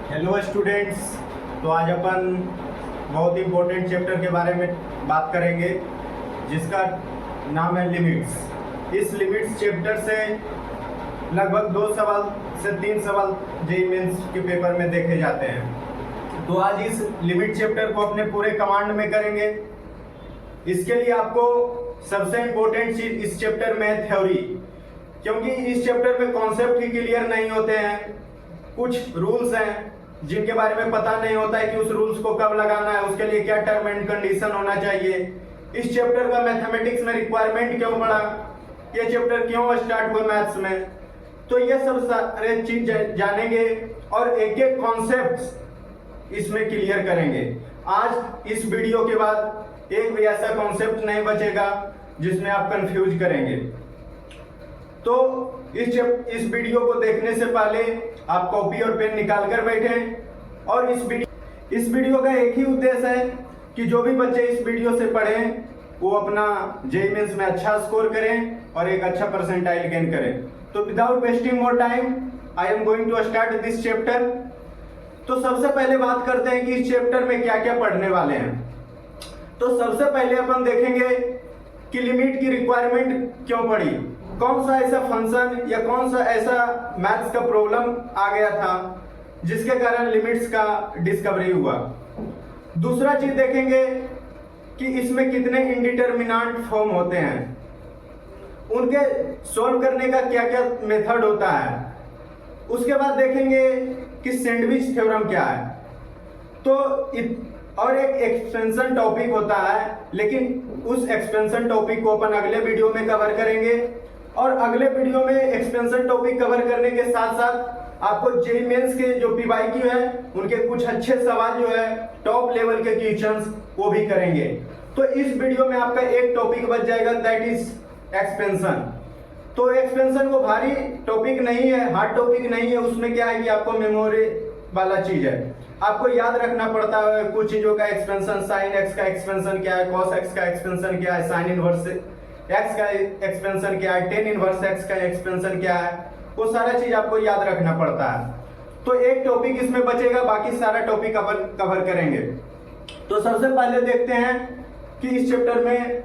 Hello students. तो आज अपन बहुत इम्पोर्टेंट चैप्टर के बारे में बात करेंगे जिसका नाम है लिमिट्स। इस लिमिट्स चैप्टर से लगभग 2 सवाल से 3 सवाल जेईई मेंस के पेपर में देखे जाते हैं। तो आज इस लिमिट चैप्टर को अपने पूरे कमांड में करेंगे। इसके लिए आपको सबसे इम्पोर्टेंट चीज इस चैप्टर में है थ्योरी, क्योंकि इस चैप्टर में कॉन्सेप्ट ही क्लियर नहीं होते हैं। कुछ रूल्स हैं जिनके बारे में पता नहीं होता है कि उस रूल्स को कब लगाना है, उसके लिए क्या टर्म एंड कंडीशन होना चाहिए। इस चैप्टर का मैथमेटिक्स में रिक्वायरमेंट क्यों पड़ा, ये चैप्टर क्यों स्टार्ट हुआ मैथ्स में, तो ये सब सारे चीज जानेंगे और एक एक कॉन्सेप्ट इसमें क्लियर करेंगे। आज इस वीडियो के बाद एक भी ऐसा कॉन्सेप्ट नहीं बचेगा जिसमें आप कंफ्यूज करेंगे। तो इस वीडियो को देखने से पहले आप कॉपी और पेन निकाल कर बैठें और इस वीडियो का एक ही उद्देश्य है कि जो भी बच्चे इस वीडियो से पढ़ें वो अपना जेईई मेंस में अच्छा स्कोर करें और एक अच्छा परसेंटाइल गेन करें। तो without wasting more time I am going to start this chapter. तो सबसे पहले बात करते हैं कि इस चैप्टर में क्या क्या पढ़ने वाले हैं। तो सबसे पहले अपन देखेंगे कि लिमिट की रिक्वायरमेंट क्यों पड़ी, कौन सा ऐसा फंक्शन या कौन सा ऐसा मैथ्स का प्रॉब्लम आ गया था जिसके कारण लिमिट्स का डिस्कवरी हुआ। दूसरा चीज देखेंगे कि इसमें कितने इंडिटरमिनेंट फॉर्म होते हैं, उनके सॉल्व करने का क्या क्या मेथड होता है। उसके बाद देखेंगे कि सैंडविच थ्योरम क्या है। तो और एक एक्सपेंशन टॉपिक होता है, लेकिन उस एक्सपेंशन टॉपिक को अपन अगले वीडियो में कवर करेंगे। और अगले वीडियो में एक्सपेंशन टॉपिक कवर करने के साथ साथ आपको जेईई मेंस के जो पीवाईक्यू है उनके कुछ अच्छे सवाल जो है टॉप लेवल के क्वेश्चंस वो भी करेंगे। तो इस वीडियो में आपका एक टॉपिक बच जाएगा, दैट इज एक्सपेंशन। तो एक्सपेंशन वो भारी टॉपिक नहीं है, हार्ड टॉपिक नहीं है। उसमें क्या है कि आपको मेमोरी वाला चीज है, आपको याद रखना पड़ता है कुछ चीजों का एक्सपेंशन। साइन एक्स का एक्सपेंशन क्या है, कॉस एक्स का एक्सपेंशन क्या है, साइन इनवर्स एक्स का एक्सपेंशन क्या है, टेन इनवर्स एक्स का एक्सपेंशन क्या है, वो सारा चीज आपको याद रखना पड़ता है। तो एक टॉपिक इसमें बचेगा, बाकी सारा टॉपिक कवर करेंगे। तो सबसे पहले देखते हैं कि इस चैप्टर में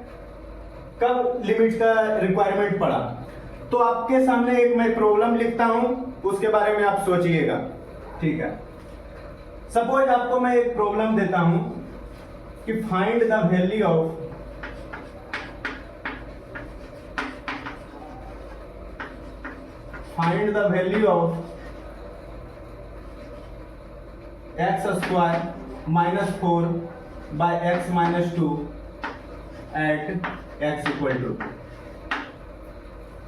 कब लिमिट का रिक्वायरमेंट पड़ा। तो आपके सामने एक मैं प्रॉब्लम लिखता हूं, उसके बारे में आप सोचिएगा, ठीक है। सपोज आपको मैं एक प्रॉब्लम देता हूं कि find the value of x square minus 4 by x minus 2 at x equal to।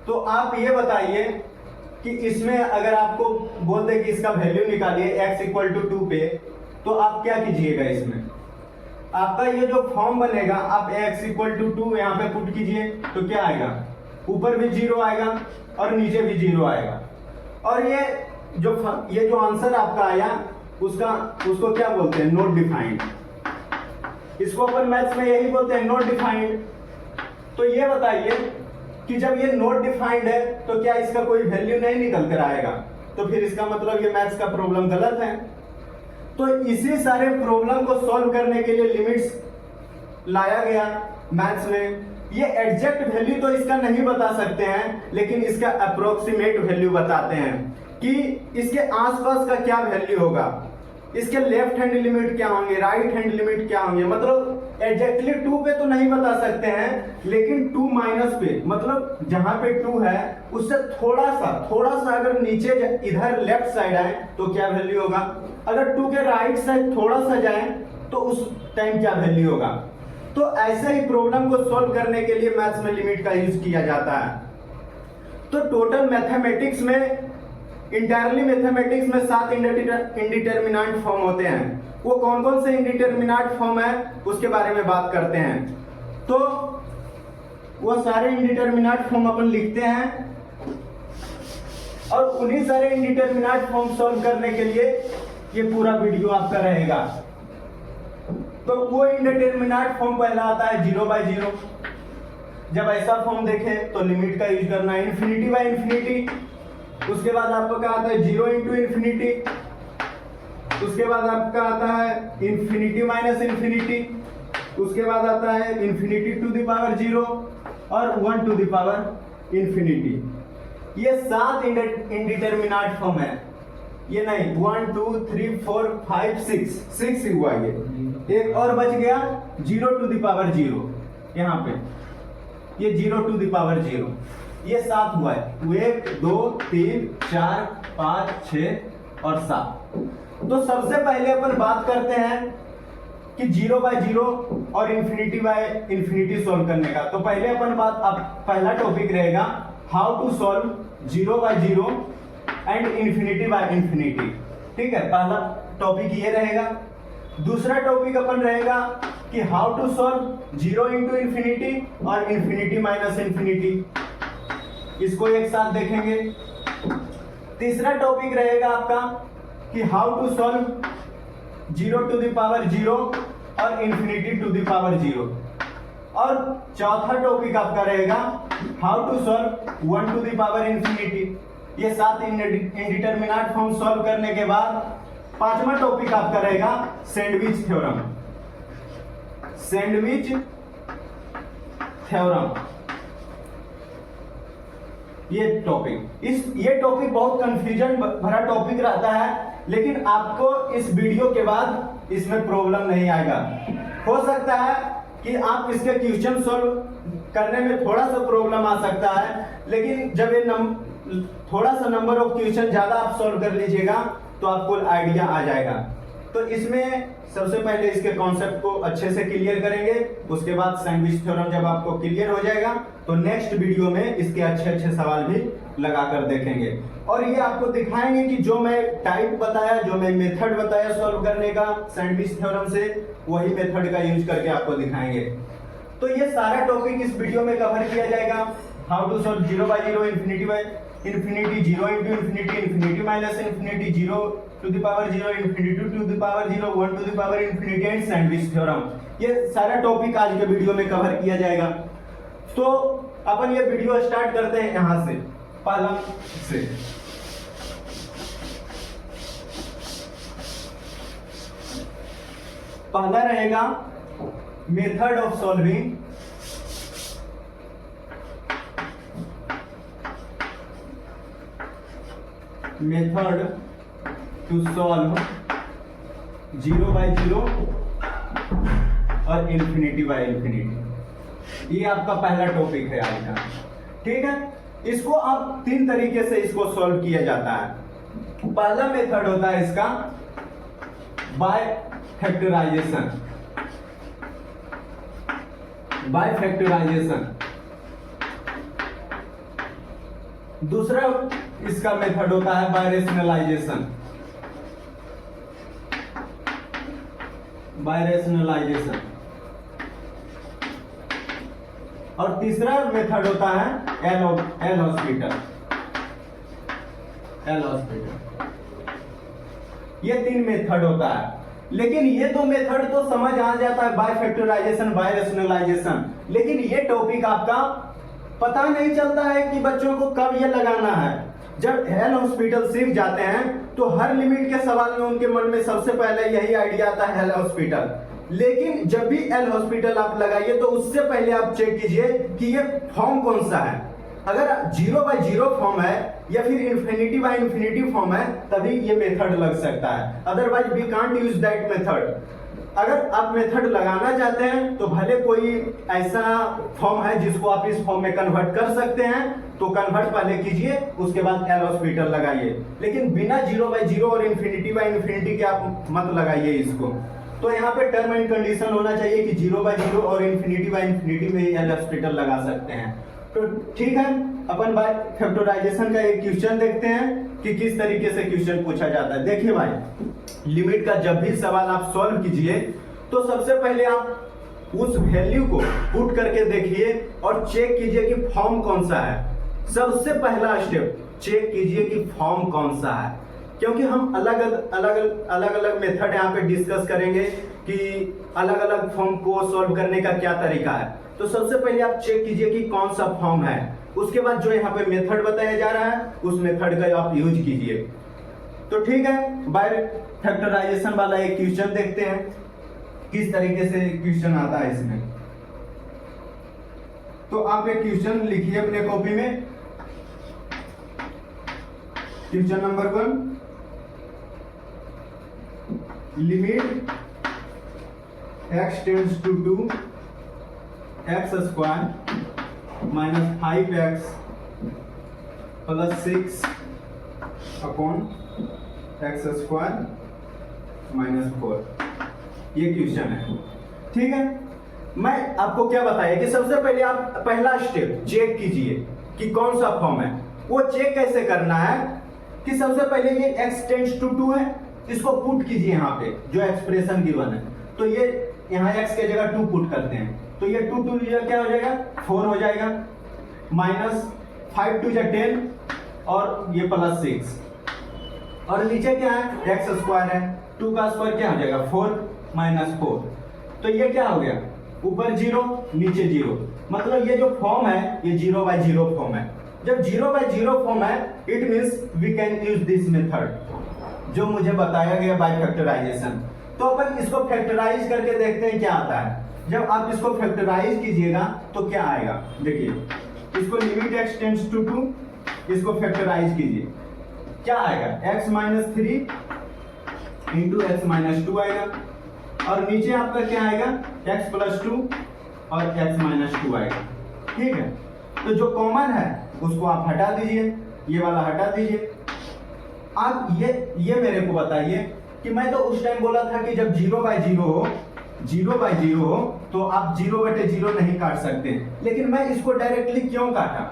तो आप ये बताइए कि इसमें अगर आपको बोल दे कि इसका वैल्यू निकालिए x इक्वल टू 2 पे, तो आप क्या कीजिएगा। इसमें आपका ये जो फॉर्म बनेगा, आप x इक्वल टू 2 यहाँ पे पुट कीजिए तो क्या आएगा, ऊपर भी 0 आएगा और नीचे भी 0 आएगा। और ये जो आंसर आपका आया उसको क्या बोलते हैं, नॉट डिफाइंड। इसको अपन मैथ्स में यही बोलते हैं, नॉट डिफाइंड। तो ये बताइए कि जब ये नॉट डिफाइंड है तो क्या इसका कोई वैल्यू नहीं निकल कर आएगा, तो फिर इसका मतलब ये मैथ्स का प्रॉब्लम गलत है। तो इसी सारे प्रॉब्लम को सॉल्व करने के लिए लिमिट्स लाया गया मैथ्स में। ये एग्जैक्ट वैल्यू तो इसका नहीं बता सकते हैं, लेकिन इसका अप्रोक्सीमेट वैल्यू बताते हैं कि इसके आसपास का क्या वैल्यू होगा, इसके लेफ्ट हैंड लिमिट क्या होंगे, राइट हैंड लिमिट क्या होंगे। मतलब एग्जैक्टली 2 पे तो नहीं बता सकते हैं, लेकिन 2 माइनस पे, मतलब जहां पे 2 है उससे थोड़ा सा अगर नीचे इधर लेफ्ट साइड आए तो क्या वैल्यू होगा, अगर 2 के राइट साइड थोड़ा सा जाए तो उस टाइम क्या वैल्यू होगा। तो ऐसे ही प्रॉब्लम को सॉल्व करने के लिए मैथ्स में लिमिट का यूज किया जाता है। तो टोटल मैथमेटिक्स में, इंटायरली मैथमेटिक्स में 7 इंडिटरमिनेंट फॉर्म होते हैं। वो कौन कौन से इंडिटरमिनेंट फॉर्म है उसके बारे में बात करते हैं। तो वो सारे इंडिटरमिनेंट फॉर्म अपन लिखते हैं और उन्हीं सारे इंडिटरमिनेंट फॉर्म सॉल्व करने के लिए ये पूरा वीडियो आपका रहेगा। तो वो इंडिटरमिनेंट फॉर्म पहला आता है 0/0। जब ऐसा फॉर्म देखे तो लिमिट का यूज करना है, इन्फिनिटी बाय इन्फिनिटी। उसके बाद आपको क्या आता है 0 × इन्फिनिटी। उसके बाद आपका आता है इंफिनिटी माइनस इंफिनिटी, उसके बाद आता है इंफिनिटी टू द पावर 0 और 1 टू द पावर इंफिनिटी। ये 7 इंडिटरमिनेट फॉर्म है। ये नहीं 1 2 3 4 5 6 हुआ। ये एक और बच गया 0 टू द पावर 0, यहाँ पे ये 0 टू द पावर 0, ये 7 हुआ है। 1 2 3 4 5 6 और 7। तो सबसे पहले अपन बात करते हैं कि 0 बाय 0 और इंफिनिटी बाय इंफिनिटी सॉल्व करने का। तो पहले अपन पहला टॉपिक रहेगा how to solve 0 by 0 and infinity by infinity. ठीक है, पहला टॉपिक ये रहेगा। दूसरा टॉपिक अपन रहेगा कि how to solve 0 into infinity और इंफिनिटी माइनस इंफिनिटी, इसको एक साथ देखेंगे। तीसरा टॉपिक रहेगा आपका कि how to solve 0 to the power 0 और इंफिनिटी टू द पावर 0। और चौथा टॉपिक आपका रहेगा how to solve 1 to the power infinity. ये 7 इंडिटरमिनेट फॉर्म सॉल्व करने के बाद पांचवा टॉपिक आपका रहेगा सैंडविच थ्योरम। सैंडविच थ्योरम ये टॉपिक बहुत कंफ्यूजन भरा टॉपिक रहता है, लेकिन आपको इस वीडियो के बाद इसमें प्रॉब्लम नहीं आएगा। हो सकता है कि आप इसके क्वेश्चन सॉल्व करने में थोड़ा सा प्रॉब्लम आ सकता है, लेकिन जब ये थोड़ा सा नंबर ऑफ क्वेश्चन ज्यादा आप सॉल्व कर लीजिएगा तो आपको आइडिया आ जाएगा। तो इसमें सबसे पहले इसके कॉन्सेप्ट को अच्छे से क्लियर करेंगे, उसके बाद सैंडविच थ्योरम जब आपको क्लियर हो जाएगा तो नेक्स्ट वीडियो में इसके अच्छे सवाल भी लगा कर देखेंगे। और ये आपको दिखाएंगे कि जो मैं टाइप बताया, जो मैं मेथड बताया सॉल्व करने का सैंडविच थ्योरम से, वही मेथड का यूज करके आपको दिखाएंगे। तो ये सारा टॉपिक इस वीडियो में कवर किया जाएगा। How to solve 0 by 0, infinity by infinity, 0 into infinity, infinity minus infinity, 0 to the power 0, infinity to the power 0, 1 to the power infinity and sandwich theorem. ये सारा टॉपिक आज के वीडियो में cover किया जाएगा। तो अपन ये वीडियो स्टार्ट करते हैं यहां से, पहला से। पहला रहेगा method of solving method to solve 0 by 0 और इंफिनिटी बाय इंफिनिटी। ये आपका पहला टॉपिक है आज का। ठीक है, इसको आप 3 तरीके से इसको सॉल्व किया जाता है। पहला मेथड होता है इसका बाय फैक्टराइजेशन। By factorization. दूसरा इसका मेथड होता है बाय रेशनलाइजेशन। Bye rationalisation. और तीसरा मेथड होता है एल हॉस्पिटल। ये 3 मेथड होता है, लेकिन ये 2 मेथड तो समझ आ जाता है, बाय फैक्टराइजेशन, बाय रेशनलाइजेशन। लेकिन ये टॉपिक आपका पता नहीं चलता है कि बच्चों को कब ये लगाना है। जब एल हॉस्पिटल सीख जाते हैं तो हर लिमिट के सवाल में उनके मन में सबसे पहले यही आइडिया आता है एल हॉस्पिटल। लेकिन जब भी एल हॉस्पिटल आप लगाइए तो उससे पहले आप चेक कीजिए कि ये फॉर्म कौन सा है। अगर 0 बाय 0 फॉर्म है या फिर इंफिनिटी बाय इंफिनिटी फॉर्म है तभी ये मेथड लग सकता है, otherwise we can't use that method. अगर आप मेथड लगाना चाहते हैं तो भले कोई ऐसा फॉर्म है जिसको आप इस फॉर्म में कन्वर्ट कर सकते हैं तो कन्वर्ट पहले कीजिए, उसके बाद एल हॉस्पिटल लगाइए। लेकिन बिना 0 बाय 0 और इंफिनिटी बाय इंफिनिटी के आप मत लगाइए इसको। तो यहाँ पे टर्म एंड कंडीशन होना चाहिए कि 0 बाय 0 और इंफिनिटी बाय इंफिनिटी में एल हॉस्पिटल लगा सकते हैं। तो ठीक है, अपन बाय फैक्टराइजेशन का एक क्वेश्चन देखते हैं कि किस तरीके से क्वेश्चन पूछा जाता है। देखिए भाई, लिमिट का जब भी सवाल आप सॉल्व कीजिए तो सबसे पहले आप उस वैल्यू को पुट करके देखिए और चेक कीजिए कि फॉर्म कौन सा है। सबसे पहला स्टेप चेक कीजिए कि फॉर्म कौन सा है, क्योंकि हम अलग अलग मेथड यहाँ पे डिस्कस करेंगे कि अलग अलग फॉर्म को सॉल्व करने का क्या तरीका है। तो सबसे पहले आप चेक कीजिए कि कौन सा फॉर्म है, उसके बाद जो यहाँ पे मेथड बताया जा रहा है उस मेथड का आप यूज कीजिए। तो ठीक है, बाय फैक्टराइजेशन वाला एक क्वेश्चन देखते हैं किस तरीके से क्वेश्चन आता है इसमें। तो आप एक क्वेश्चन लिखिए अपने कॉपी में। Question number 1, limit x tends to 2 x square minus 5x plus 6 upon x square minus 4। ये क्वेश्चन है, ठीक है। मैं आपको क्या बताया कि सबसे पहले आप पहला स्टेप चेक कीजिए कि कौन सा फॉर्म है। वो चेक कैसे करना है कि सबसे पहले ये x टेंड्स टू 2 है, इसको पुट कीजिए यहाँ पे जो एक्सप्रेशन गिवन है। तो ये यहाँ x के जगह 2 पुट करते हैं, तो ये 2 2 क्या हो जाएगा 4 हो जाएगा, माइनस 5 2 10 और ये प्लस 6 और नीचे क्या है x स्क्वायर है, 2 का स्क्वायर क्या हो जाएगा 4 माइनस 4। तो ये क्या हो गया ऊपर 0 नीचे 0, मतलब ये जो फॉर्म है ये 0 बाय 0 फॉर्म है। जब 0 बाय 0 फॉर्म है it means we can use this method जो मुझे बताया गया बाय फैक्टराइजेशन। तो अपन इसको फैक्टराइज करके देखते हैं क्या आता है। जब आप इसको फैक्टराइज कीजिएगा तो क्या आएगा, देखिए इसको लिमिट x टेंड्स टू 2, इसको फैक्टराइज कीजिए, क्या आएगा x minus 3 into x minus 2 आएगा और नीचे आपका क्या आएगा x प्लस 2 और x माइनस 2 आएगा, ठीक है। तो जो कॉमन है उसको आप हटा दीजिए, ये वाला हटा दीजिए। आप ये मेरे को बताइए कि मैं तो उस टाइम बोला था कि जब 0 बाय 0 हो, 0 बाय 0 हो तो आप 0 बटे 0 नहीं काट सकते, लेकिन मैं इसको डायरेक्टली क्यों काटा,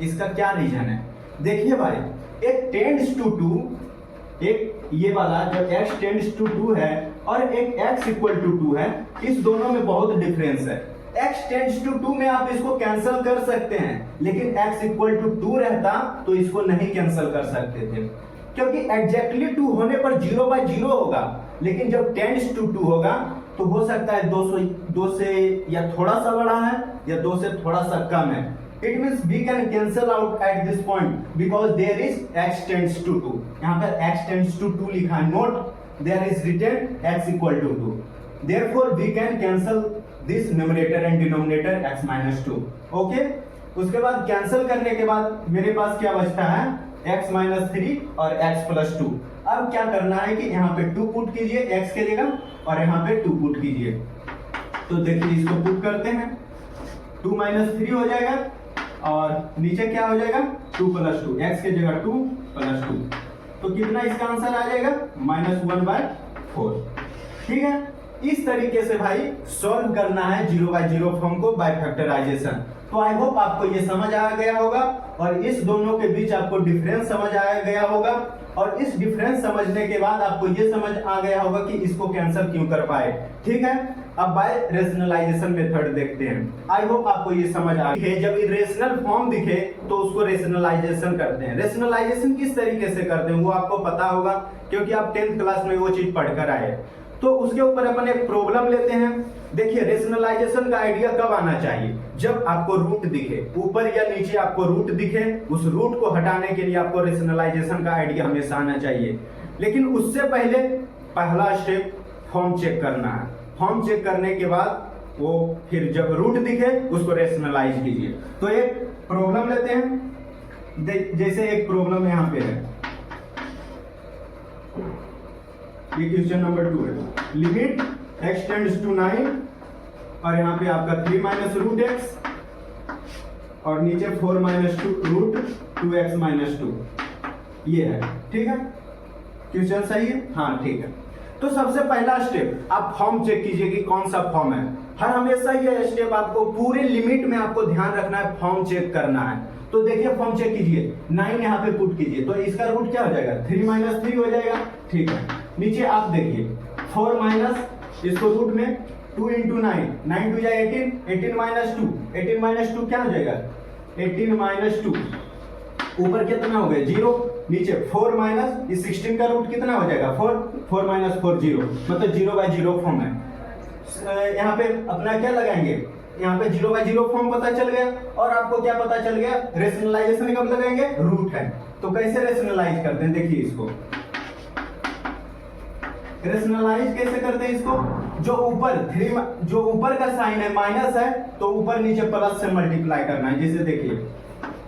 इसका क्या रीजन है। देखिए भाई, एक टेंड्स टू 2, एक ये वाला जब x टेंड्स टू 2 है और एक x इक्वल टू 2 है, इस दोनों में बहुत डिफरेंस है। x टेंड्स टू 2 में आप इसको कैंसिल कर सकते हैं, लेकिन x इक्वल टू 2 रहता तो इसको नहीं कैंसिल कर सकते थे, क्योंकि एग्जैक्टली 2 होने पर 0 बाय 0 होगा, लेकिन जब टेंड्स टू 2 होगा तो हो सकता है 2 से या थोड़ा सा बड़ा है या 2 से थोड़ा सा कम है। It means we can cancel out at this point because there is x tends to 2. यहाँ पर x tends to 2 लिखा है, note there is written x equal to 2. Therefore we can cancel this numerator and denominator x minus 2. Okay? उसके बाद cancel करने के बाद मेरे पास क्या बचता है x minus 3 और x plus 2। अब क्या करना है कि यहाँ पे 2 पुट कीजिए x के जगह और यहाँ पे 2 पुट कीजिए। तो देखिए इसको पुट करते हैं, 2 minus 3 हो जाएगा और नीचे क्या हो जाएगा 2 plus 2, x के जगह 2 plus 2, तो कितना इसका आंसर आ जाएगा -1/4। ठीक है, इस तरीके से भाई सॉल्व करना है 0 बाय 0 फॉर्म को बाय फैक्टराइजेशन। तो आई होप आपको ये समझ आ गया होगा और इस दोनों के बीच आपको डिफरेंस समझ आ गया होगा और इस डिफरेंस समझने के बाद आपको ये समझ आ गया होगा कि इसको कैंसिल क्यों कर पाए। ठीक है, अब बाय रेशनलाइजेशन मेथड देखते हैं। आई होप आपको ये समझ आ गया। जब इरेशनल फॉर्म दिखे तो उसको रेशनलाइजेशन करते हैं। रेशनलाइजेशन किस तरीके से करते हैं वो आपको पता होगा, क्योंकि आप 10th क्लास में वो चीज पढ़कर आए। तो उसके ऊपर अपन एक प्रॉब्लम लेते हैं। देखिए, रेशनलाइजेशन का आइडिया कब आना चाहिए, जब आपको रूट दिखे, ऊपर या नीचे आपको रूट दिखे, उस रूट को हटाने के लिए आपको रेशनलाइजेशन का आइडिया हमेशा आना चाहिए। लेकिन उससे पहले पहला स्टेप फॉर्म चेक करना है। फॉर्म चेक करने के बाद वो फिर जब रूट दिखे उसको रेशनलाइज कीजिए। तो एक प्रॉब्लम लेते हैं, जैसे एक प्रॉब्लम यहाँ पे है, ये क्वेश्चन नंबर 2 है। लिमिट x टेंड्स टू 9 और यहाँ पे आपका 3 माइनस रूट x और नीचे 4 माइनस रूट 2x माइनस 2, ये है। ठीक है, क्वेश्चन सही है, हाँ ठीक है। तो सबसे पहला स्टेप आप फॉर्म चेक कीजिए कि कौन सा फॉर्म है। हर हमेशा ये स्टेप आपको पूरे लिमिट में आपको ध्यान रखना है, फॉर्म चेक करना है। तो देखिए फॉर्म चेक कीजिए, 9 यहाँ पे पुट कीजिए तो इसका रूट क्या हो जाएगा 3 माइनस 3 हो जाएगा। ठीक है, नीचे आप देखिए 4 माइनस इसको रूट में 2 इंटू 9, 9 2 18, 18 माइनस 2, 18 माइनस 2 क्या हो जाएगा 18 माइनस 2, ऊपर कितना हो गया 0, नीचे 4 माइनस इस 16 का रूट कितना हो जाएगा 4, 4 माइनस 4 0, मतलब 0 बाय 0 फॉर्म है। यहाँ पे अपना क्या लगाएंगे, यहाँ पे 0 बाय 0 फॉर्म पता चल गया और आपको क्या पता चल गया, रेशनलाइजेशन कब लगाएंगे, रूट है। तो कैसे रेशनलाइज करते हैं देखिए इसको, रेशनलाइज कैसे करते हैं इसको, जो ऊपर का साइन है माइनस है तो ऊपर नीचे प्लस से मल्टीप्लाई करना है। जैसे देखिए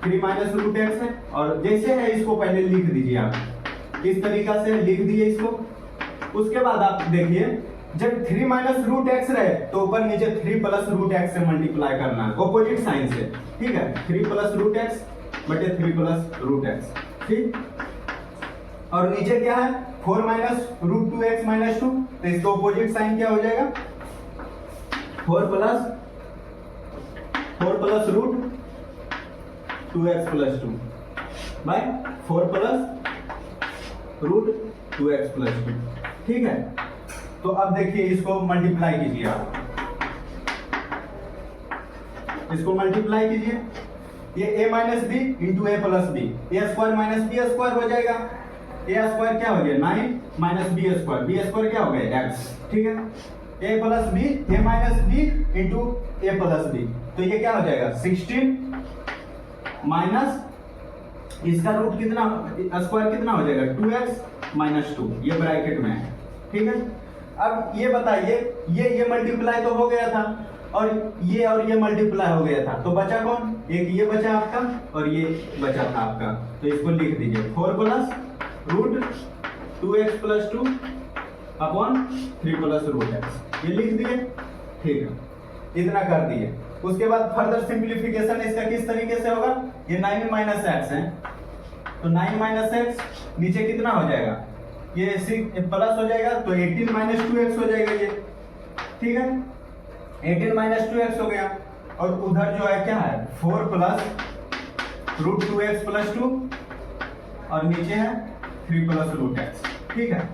3 माइनस रूट एक्स है और जैसे है इसको पहले लिख दीजिए, आप इस तरीका से लिख दिए इसको। उसके बाद आप देखिए जब 3 माइनस रूट एक्स रहे तो ऊपर नीचे 3 प्लस रूट एक्स से मल्टीप्लाई करना है ऑपोजिट साइन से, ठीक है। 3 प्लस रूट एक्स बटे 3 प्लस रूट एक्स, ठीक। और नीचे क्या है 4 माइनस रूट 2 एक्स माइनस 2, तो इसका ऑपोजिट साइन क्या हो जाएगा 4 plus root 2x plus 2 by 4 plus root 2x plus 2, ठीक है। तो अब देखिए इसको मल्टीप्लाई कीजिए, आप इसको मल्टीप्लाई कीजिए, ये a minus B into A plus B, A square minus B square हो जाएगा। ए स्क्वायर क्या हो गया 9 माइनस बी स्क्वायर क्या हो गया x, ठीक है। a plus B, A minus B into A plus B, तो ये क्या हो जाएगा 16 माइनस इसका रूट कितना स्क्वायर कितना हो जाएगा 2x माइनस 2, ये ब्रैकेट में है, ठीक है। अब ये बताइए ये मल्टीप्लाई तो हो गया था और ये मल्टीप्लाई हो गया था, तो बचा कौन, एक ये बचा आपका और ये बचा था आपका, तो इसको लिख दीजिए 4 plus root 2x plus 2 upon 3 plus root x, ये लिख दिए, ठीक है। इतना कर दिए। उसके बाद फर्दर सिंप्लीफिकेशन इसका किस तरीके से होगा, ये 9 माइनस एक्स है तो 9 माइनस एक्स नीचे कितना हो जाएगा, ये 6 प्लस हो जाएगा तो 18 माइनस 2x हो जाएगा ये, ठीक है। 18 माइनस 2x हो गया और उधर जो है क्या है 4 प्लस रूट 2x प्लस 2 और नीचे है 3 प्लस रूट x, ठीक है।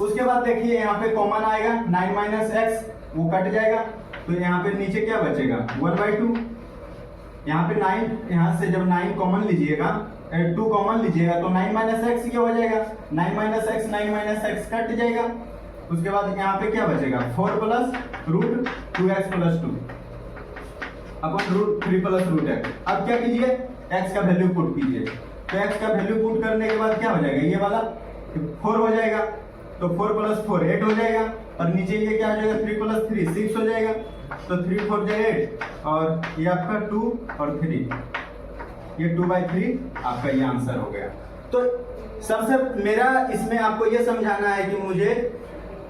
उसके बाद देखिए यहाँ पे कॉमन आएगा 9 माइनस एक्स, वो कट जाएगा तो यहाँ पे नीचे क्या बचेगा 1/2। यहाँ पे 9, यहाँ से जब 9 कॉमन लीजिएगा 2 कॉमन लीजिएगा तो 9 माइनस एक्स क्या हो जाएगा 9 माइनस एक्स कट जाएगा। उसके बाद यहाँ पे क्या बचेगा 4 plus root 2x plus 2 upon root 3 plus root x। अब क्या कीजिए x का वैल्यू पुट कीजिए, तो x का वैल्यू पुट करने के बाद क्या हो जाएगा ये वाला 4 हो जाएगा, तो 4 प्लस 4 8 हो जाएगा और नीचे ये क्या हो जाएगा 3 प्लस 3 6 हो जाएगा, तो 3 4 8 और ये आपका 2 और 3, ये 2/3 आपका ये आंसर हो गया। तो सबसे मेरा इसमें आपको ये समझाना है कि मुझे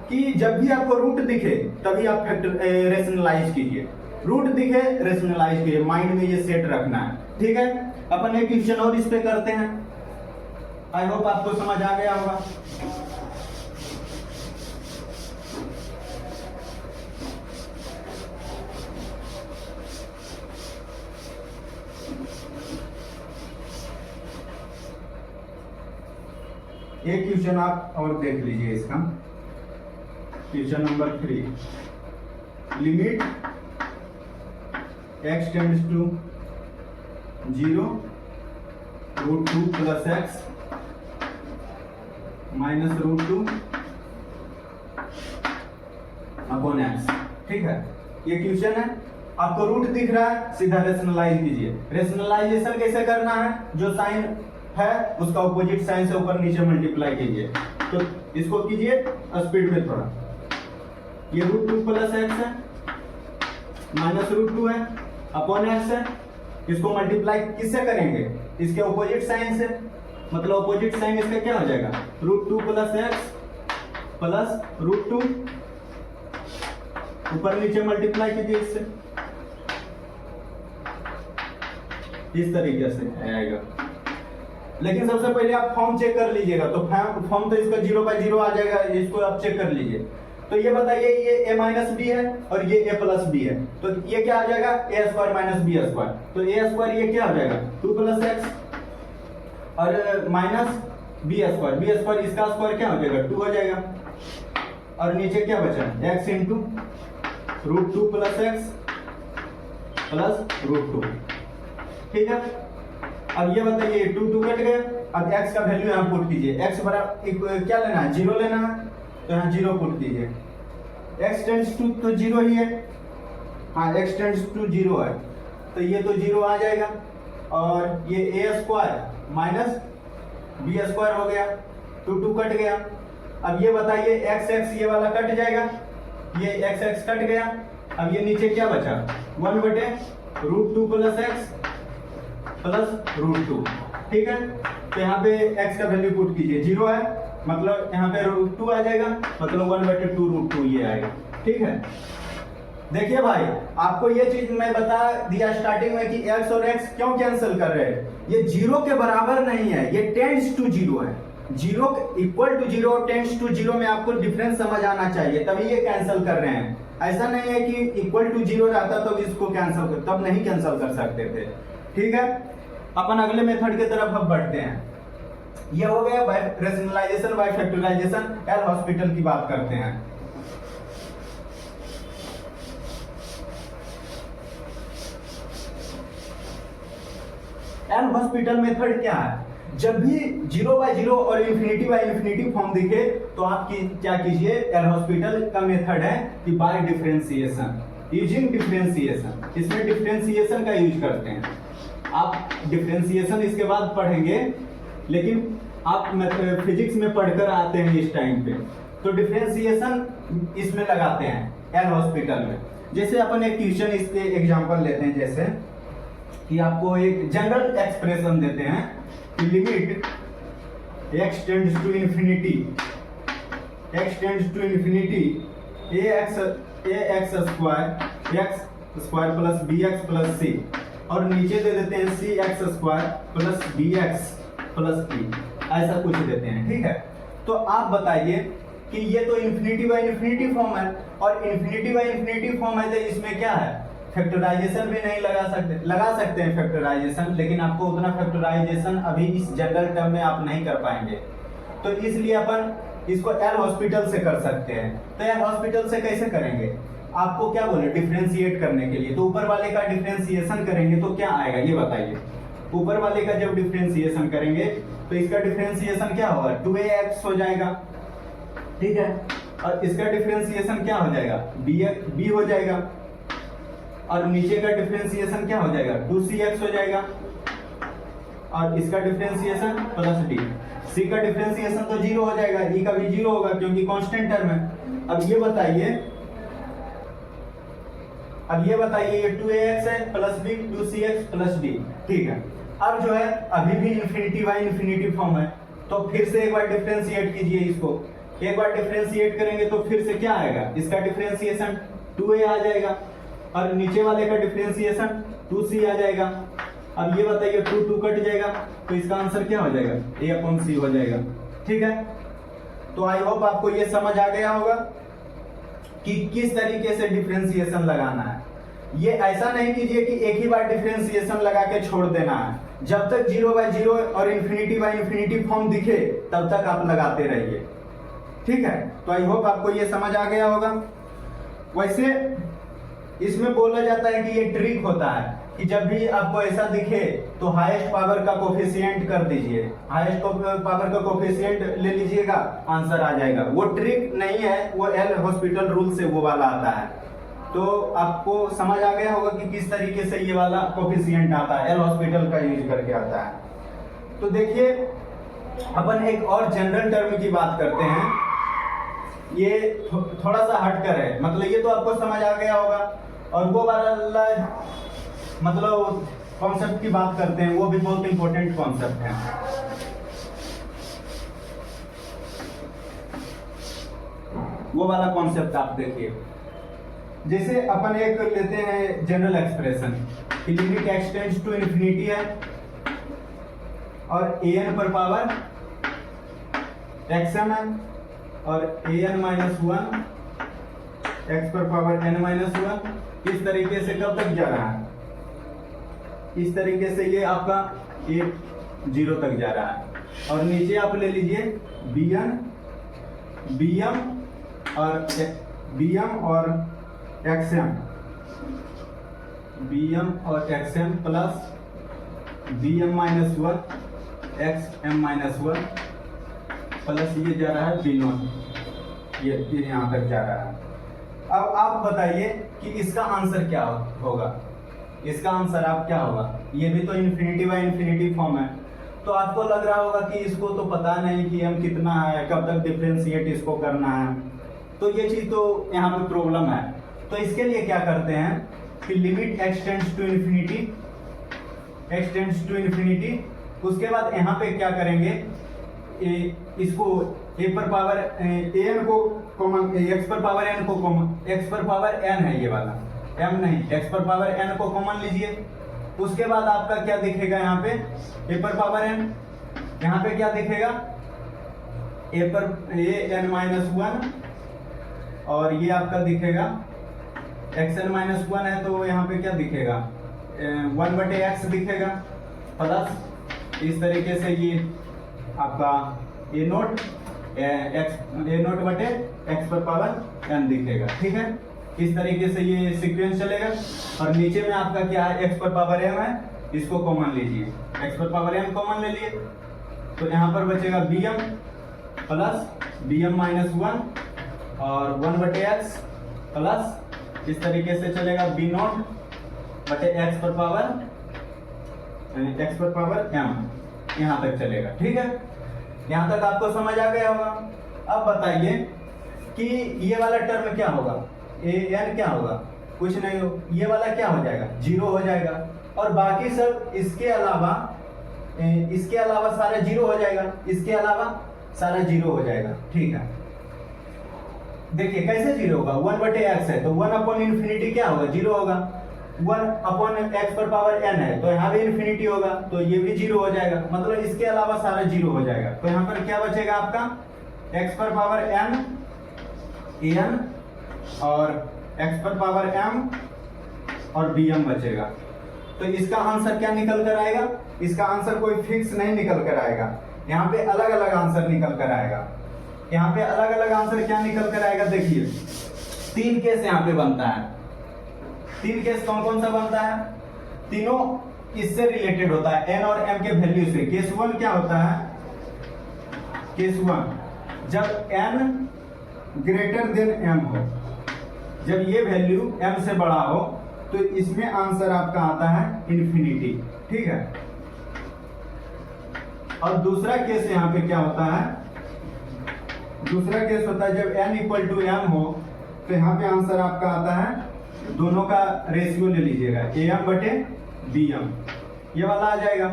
कि जब भी आपको रूट दिखे तभी आप रेशनलाइज कीजिए, रूट दिखे रेशनलाइज कीजिए, माइंड में ये सेट रखना है, ठीक है। अपन एक क्वेश्चन और इस पे करते हैं, आई होप आपको समझ आ गया होगा। एक क्वेश्चन आप और देख लीजिए इसका, question number 3, limit x tends to 0 root 2 plus x minus root 2 upon x, ठीक है। ये क्वेश्चन है, आपको रूट दिख रहा है सीधा रेशनलाइज कीजिए। रेशनलाइजेशन कैसे करना है, जो साइन है उसका ऑपोजिट साइन से ऊपर नीचे मल्टीप्लाई कीजिए, तो इसको कीजिए स्पीड में थोड़ा। ये रूट 2 प्लस एक्स है माइनस रूट 2 है अपॉन एक्स है, इसको मल्टीप्लाई किससे करेंगे इसके ऑपोजिट साइन से, मतलब ऑपोजिट साइन इसका क्या हो जाएगा root 2 plus x plus root 2, ऊपर नीचे मल्टीप्लाई कीजिए इससे, इस तरीके से आएगा। लेकिन सबसे पहले आप फॉर्म चेक कर लीजिएगा, तो फॉर्म तो इसका 0/0 आ जाएगा, इसको आप चेक कर लीजिए। तो ये बताइए ये a माइनस बी है और ये a प्लस बी है, तो ये क्या आ जाएगा a square minus B square, तो a स्क्वायर ये क्या हो जाएगा 2 प्लस एक्स और माइनस बी स्क्वायर इसका स्क्वायर क्या हो जाएगा 2 हो जाएगा, और नीचे क्या बचा x into root 2 plus x plus root 2, ठीक है। अब ये बताइए 2 कट गए, अब x का वैल्यू यहाँ पुट कीजिए, x बराबर क्या लेना है 0 लेना है, तो यहाँ 0 पुट कीजिए। x टेंड्स टू तो 0 ही है, हाँ x टेंड्स टू 0 है, तो ये तो 0 आ जाएगा और ये a square minus B square हो गया, 2 कट गया, अब ये बताइए एक्स एक्स ये वाला कट जाएगा, ये एक्स एक्स कट गया। अब ये नीचे क्या बचा 1/√2 प्लस एक्स प्लस √2। ठीक है, तो यहाँ पे x का वैल्यू पुट कीजिए, 0 है मतलब यहाँ पे √2 आ जाएगा, मतलब 1/2√2 ये आएगा। ठीक है, देखिए भाई आपको ये चीज मैं बता दिया स्टार्टिंग में कि x और x क्यों कैंसिल कर रहे हैं। ये 0 के बराबर नहीं है, ये टेंड्स टू 0 है। 0 इक्वल टू 0 टेंड्स टू 0 में आपको डिफरेंस समझ आना चाहिए, तभी ये कैंसिल कर रहे हैं। ऐसा नहीं है कि इक्वल टू 0 रहता तो इसको कैंसिल कर, तब नहीं कैंसिल कर सकते थे। ठीक है, अपन अगले मेथड की तरफ अब बढ़ते हैं। ये हो गया by rationalization by factorization. L Hospital की बात करते हैं। एल हॉस्पिटल मेथड क्या है, जब भी 0/0 और ∞/∞ फॉर्म दिखे तो आप क्या कीजिए, एल हॉस्पिटल का मेथड है कि बाय डिफरेंशिएशन, यूजिंग डिफरेंशिएशन। इसमें डिफरेंशिएशन का यूज करते हैं। आप डिफरेंशिएशन इसके बाद पढ़ेंगे, लेकिन आप फिजिक्स में पढ़कर आते हैं इस टाइम पे, तो डिफरेंशिएशन इसमें लगाते हैं एल हॉस्पिटल में। जैसे अपन एक ट्यूशन इसके एग्जांपल लेते हैं, जैसे कि आपको एक जनरल एक्सप्रेशन देते हैं कि limit x tends to infinity ax square plus bx plus c, और नीचे दे देते हैं cx square plus bx plus e, ऐसा कुछ देते हैं। ठीक है, तो आप बताइए कि ये तो ∞/∞ फॉर्म है, और ∞/∞ फॉर्म है तो इसमें क्या है, फैक्टराइजेशन भी नहीं लगा सकते हैं फैक्टराइजेशन, लेकिन आपको उतना फैक्टराइजेशन अभी इस जनरल टर्म में आप नहीं कर पाएंगे, तो इसलिए अपन इसको एल हॉस्पिटल से कर सकते हैं। तो एल हॉस्पिटल से कैसे करेंगे, आपको क्या बोले डिफरेंशिएट करने के लिए, तो ऊपर वाले का डिफरेंशिएशन करेंगे तो क्या आएगा ये बताइए। ऊपर वाले का जब डिफरेंशिएशन करेंगे तो इसका डिफरेंशिएशन क्या होगा, 2ax हो जाएगा। ठीक है, और इसका डिफरेंशिएशन क्या हो जाएगा, b हो जाएगा, और नीचे का डिफरेंशिएशन क्या हो जाएगा, 2cx हो जाएगा, और इसका डिफरेंशिएशन प्लस d। c का डिफरेंशिएशन तो 0 हो जाएगा, e का भी 0 होगा क्योंकि कांस्टेंट टर्म है। अब ये बताइए ये 2ax है plus b 2cx plus d। ठीक है, अब जो है अभी भी ∞/∞ फॉर्म है, तो फिर से एक बार डिफरेंशिएट कीजिए इसको। एक बार डिफरेंशिएट करेंगे तो फिर से क्या आएगा, इसका डिफरेंशिएशन 2a आ जाएगा, और नीचे वाले का डिफरेंशिएशन 2c आ जाएगा। अब ये बताइए 2 कट जाएगा, तो इसका आंसर क्या हो जाएगा, a/c हो जाएगा। ठीक है, तो आई होप आपको ये समझ आ गया होगा कि किस तरीके से डिफरेंशिएशन लगाना है। ये ऐसा नहीं कीजिए कि एक ही बार डिफरेंशिएशन लगा के छोड़ देना है, जब तक 0/0 और ∞/∞ फॉर्म दिखे तब तक आप लगाते रहिए। ठीक है, तो आई होप आपको ये समझ आ गया होगा। वैसे इसमें बोला जाता है कि ये ट्रिक होता है कि जब भी आपको ऐसा दिखे तो हाईएस्ट पावर का कोफिशिएंट कर दीजिए, हाईएस्ट पावर का कोफिशिएंट ले लीजिएगा, आंसर आ जाएगा। वो ट्रिक नहीं है, वो एल हॉस्पिटल रूल से वो वाला आता है। तो आपको समझ आ गया होगा कि किस तरीके से ये वाला कोफिशिएंट आता है, एल हॉस्पिटल का यूज करके आता है। तो देखिए अपन एक और जनरल टर्म की बात करते हैं, ये थोड़ा सा हटकर है, मतलब ये तो आपको समझ आ गया होगा, और वो वाला मतलब कॉन्सेप्ट की बात करते हैं, वो भी बहुत इंपॉर्टेंट कॉन्सेप्ट है। वो वाला कॉन्सेप्ट आप देखिए, जैसे अपन एक लेते हैं जनरल एक्सप्रेशन कि limit x tends to infinity है, और an पर पावर xm है, और an-1 x पर पावर n-1 इस तरीके से कब तक जा रहा है, इस तरीके से ये आपका ये 0 तक जा रहा है, और नीचे आप ले लीजिए bm और xm plus bm-1 xm-1 plus ये जा रहा है b0, ये यहाँ तक जा रहा है। अब आप बताइए कि इसका आंसर क्या होगा, इसका आंसर आप क्या होगा, ये भी तो ∞/∞ फॉर्म है, तो आपको लग रहा होगा कि इसको तो पता नहीं कि m कितना है, कब तक डिफ्रेंशिएट इसको करना है, तो ये चीज़ तो यहाँ पे प्रॉब्लम है। तो इसके लिए क्या करते हैं कि limit x tends to infinity, उसके बाद यहाँ पे क्या करेंगे, इसको a पर पावर n को कॉमन, x पर पावर n को कॉमन, x पर पावर n है ये वाला, m नहीं, x पर पावर n को कॉमन लीजिए। उसके बाद आपका क्या दिखेगा यहाँ पे, a पर पावर n, यहाँ पे क्या दिखेगा, a पर n-1, और ये आपका दिखेगा xn-1 है, तो यहाँ पे क्या दिखेगा 1/x दिखेगा, प्लस इस तरीके से ये आपका a0/x पर पावर n दिखेगा। ठीक है, इस तरीके से ये सीक्वेंस चलेगा। और नीचे में आपका क्या है, x पर पावर m है, इसको कॉमन लीजिए, x पर पावर m कॉमन ले लिए, तो यहाँ पर बचेगा bm प्लस bm-1 और 1/x प्लस इस तरीके से चलेगा b0/x पर पावर m, यहाँ तक चलेगा। ठीक है, यहाँ तक आपको समझ आ गया होगा। अब बताइए कि ये वाला टर्म क्या होगा, an क्या होगा, कुछ नहीं हो, ये वाला क्या हो जाएगा, 0 हो जाएगा, और बाकी सब इसके अलावा सारा 0 हो जाएगा, इसके अलावा सारा 0 हो जाएगा। ठीक है, देखिए कैसे 0 होगा, 1/x है तो 1/∞ क्या होगा, 0 होगा, 1/x पर पावर n है तो यहाँ भी इन्फिनिटी होगा, तो ये भी 0 हो जाएगा, मतलब इसके अलावा सारा 0 हो जाएगा। तो यहाँ पर क्या बचेगा आपका, x पर पावर n और x पर पावर m और bm बचेगा। तो इसका आंसर क्या निकल कर आएगा, इसका आंसर कोई फिक्स नहीं निकल कर आएगा, यहाँ पे अलग अलग आंसर निकल कर आएगा। यहाँ पे अलग अलग आंसर क्या निकल कर आएगा, देखिए 3 केस यहाँ पे बनता है। 3 केस कौन कौन सा बनता है, तीनों इससे रिलेटेड होता है, n और m के वैल्यू से। केस 1 क्या होता है, केस 1 जब n ग्रेटर देन m हो, जब ये वैल्यू m से बड़ा हो, तो इसमें आंसर आपका आता है इन्फिनिटी। ठीक है, और दूसरा केस यहाँ पे क्या होता है, दूसरा केस होता है जब n = m हो, तो यहाँ पे आंसर आपका आता है, दोनों का रेशियो ले लीजिएगा, am/bm, ये वाला आ जाएगा,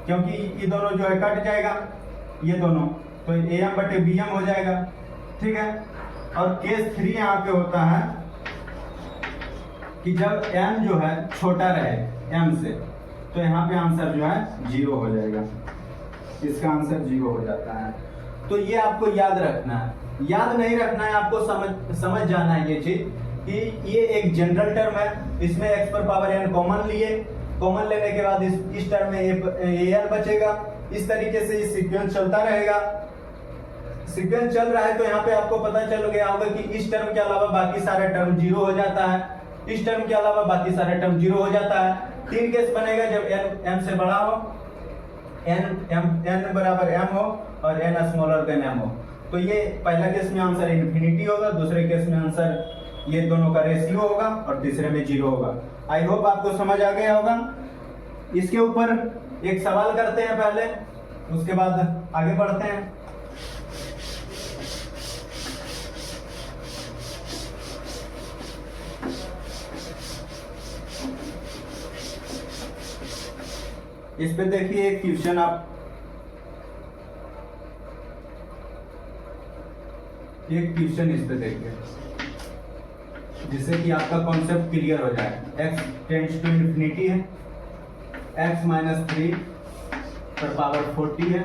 क्योंकि ये दोनों जो है कट जाएगा, ये दोनों, तो am/bm हो जाएगा। ठीक है, और केस 3 यहाँ पे होता है कि जब m जो है छोटा रहे m से, तो यहाँ पे आंसर जो है 0 हो जाएगा, इसका आंसर 0 हो जाता है। तो ये आपको याद रखना है, याद नहीं रखना है, आपको समझ जाना है ये चीज कि ये एक जनरल टर्म है, इसमें x पर पावर n कॉमन लिए, कॉमन लेने के बाद इस टर्म में an बचेगा। इस तरीके से ये सीक्वेंस चलता रहेगा। सीक्वेंस चल रहा है तो यहाँ पे आपको पता चल गया होगा कि इस टर्म के अलावा बाकी सारा टर्म 0 हो जाता है, इस टर्म के अलावा बाकी सारा टर्म 0 हो जाता है। 3 केस बनेगा जब n से बड़ा हो, n बराबर m हो और n स्मॉलर देन m हो। तो ये पहला केस में आंसर इन्फिनिटी होगा, दूसरे केस में आंसर ये दोनों का रेशियो होगा और तीसरे में 0 होगा। आई होप आपको समझ आ गया होगा। इसके ऊपर एक सवाल करते हैं पहले, उसके बाद आगे बढ़ते हैं। इस पे देखिए एक क्वेश्चन, आप एक क्वेश्चन इस पे देखिए, जिससे कि आपका कॉन्सेप्ट क्लियर हो जाए। x टेंड्स टू इन्फिनिटी है, x - 3 पर पावर 40 है,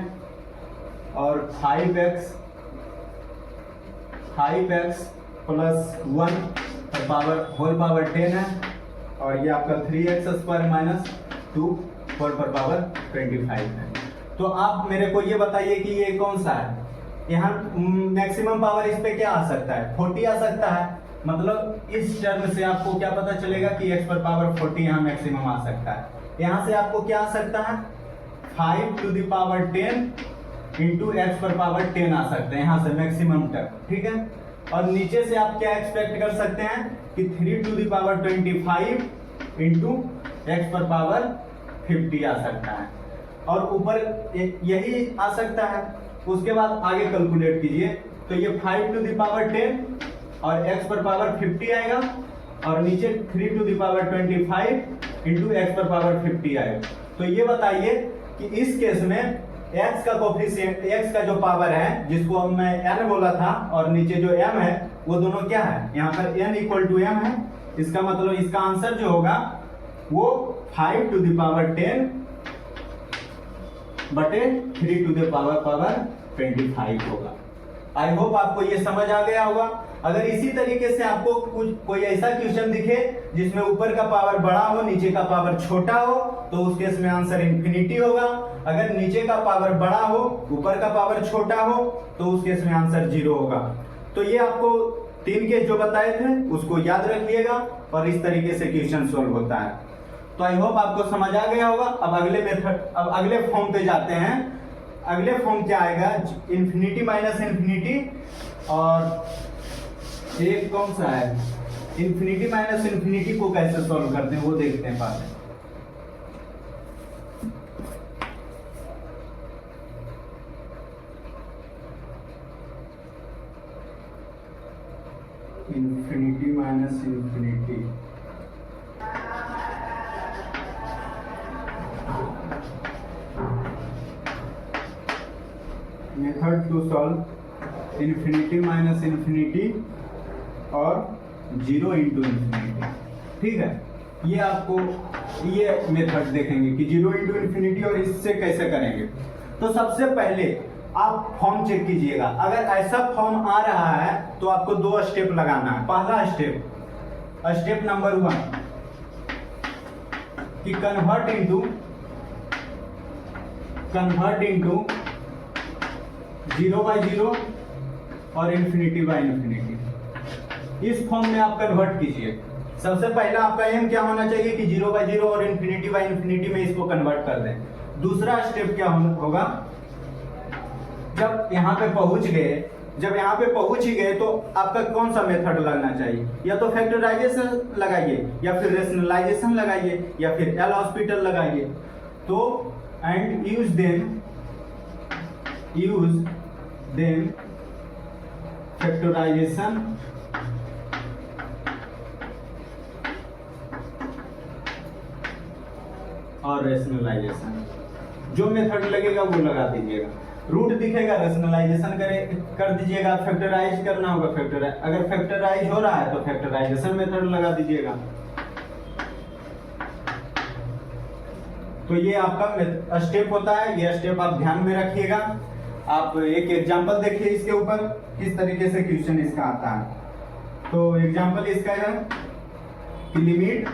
और 5x प्लस 1 पर पावर होल पावर 10 है, और ये आपका 3x² - 2 4 पर पावर 25 है। तो आप मेरे को ये बताइए कि ये कौन सा है। यहाँ मैक्सिमम पावर इस पे क्या आ सकता है, 40 आ सकता है। मतलब इस टर्म से आपको क्या पता चलेगा कि x पर पावर 40 यहाँ मैक्सिमम आ सकता है। यहाँ से आपको क्या आ सकता है, 5 to the power 10 into x पर पावर 10 आ सकते हैं यहाँ से मैक्सिमम तक। ठीक है, और नीचे से आप क्या एक्सपेक्ट कर सकते हैं कि 3 to the power 25 into x पर पावर 50 आ सकता है। और ऊपर यही आ सकता है। उसके बाद आगे कैलकुलेट कीजिए, तो ये 5 टू द पावर 10 और x पर पावर 50 आएगा, और नीचे 3 to the power 25 into x पर पावर 50 आएगा। तो ये बताइए कि इस केस में x का कोफिशिएंट, x का जो पावर है जिसको मैं n बोला था, और नीचे जो m है वो दोनों क्या है, यहाँ पर n इक्वल टू m है। इसका मतलब इसका आंसर जो होगा वो 5 टू द पावर 10 बटे 3 टू द पावर 25 होगा। आई होप आपको ये समझ आ गया होगा। अगर इसी तरीके से आपको कोई ऐसा क्वेश्चन दिखे जिसमें ऊपर का पावर बड़ा हो, नीचे का पावर छोटा हो, तो उस केस में आंसर इंफिनिटी होगा। अगर नीचे का पावर बड़ा हो, ऊपर का पावर छोटा हो, तो उस केस में आंसर 0 होगा। तो ये आपको 3 केस जो बताए थे उसको याद रखिएगा, और इस तरीके से क्वेश्चन सोल्व होता है। तो आई होप आपको समझ आ गया होगा। अब अगले फॉर्म पे जाते हैं। अगले फॉर्म क्या आएगा, इंफिनिटी माइनस इंफिनिटी, और एक कौन सा है, इंफिनिटी माइनस इंफिनिटी को कैसे सॉल्व करते हैं वो देखते हैं बाद में। Infinity minus infinity, method to solve infinity minus infinity और 0 इंटू इंफिनिटी। ठीक है, ये आपको ये मेथड देखेंगे कि 0 इंटू इंफिनिटी और इससे कैसे करेंगे। तो सबसे पहले आप फॉर्म चेक कीजिएगा। अगर ऐसा फॉर्म आ रहा है तो आपको 2 स्टेप लगाना है। पहला स्टेप नंबर 1 कि कन्वर्ट इनटू 0/0 और इंफिनिटी। इस फॉर्म में आप कन्वर्ट कीजिए। सबसे पहला आपका एम क्या होना चाहिए कि 0/0 और इंफिनिटी में इसको कन्वर्ट कर दें। दूसरा स्टेप क्या होगा, जब यहाँ पे पहुंच गए तो आपका कौन सा मेथड लगना चाहिए, या तो फैक्टराइजेशन लगाइए, या फिर रेशनलाइजेशन लगाइए, या फिर एल हॉस्पिटल लगाइए। तो एंड यूज देन फैक्टराइजेशन और रेशनलाइजेशन। जो मेथड लगेगा वो लगा दीजिएगा। रूट दिखेगा रेशनलाइजेशन कर दीजिएगा। फैक्टराइज करना होगा अगर फैक्टराइज हो रहा है तो फैक्टराइजेशन मेथड लगा दीजिएगा। तो ये आपका स्टेप होता है। ये स्टेप आप ध्यान में रखिएगा। आप एक एग्जांपल देखिए इसके ऊपर किस तरीके से क्वेश्चन इसका आता है। तो एग्जांपल इसका है कि limit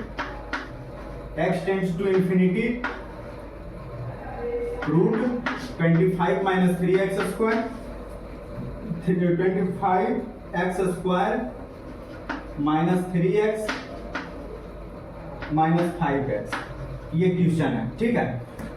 x tends to infinity root 25 minus 3x square 25x square minus 3x minus 5x, ये क्वेश्चन है। ठीक है,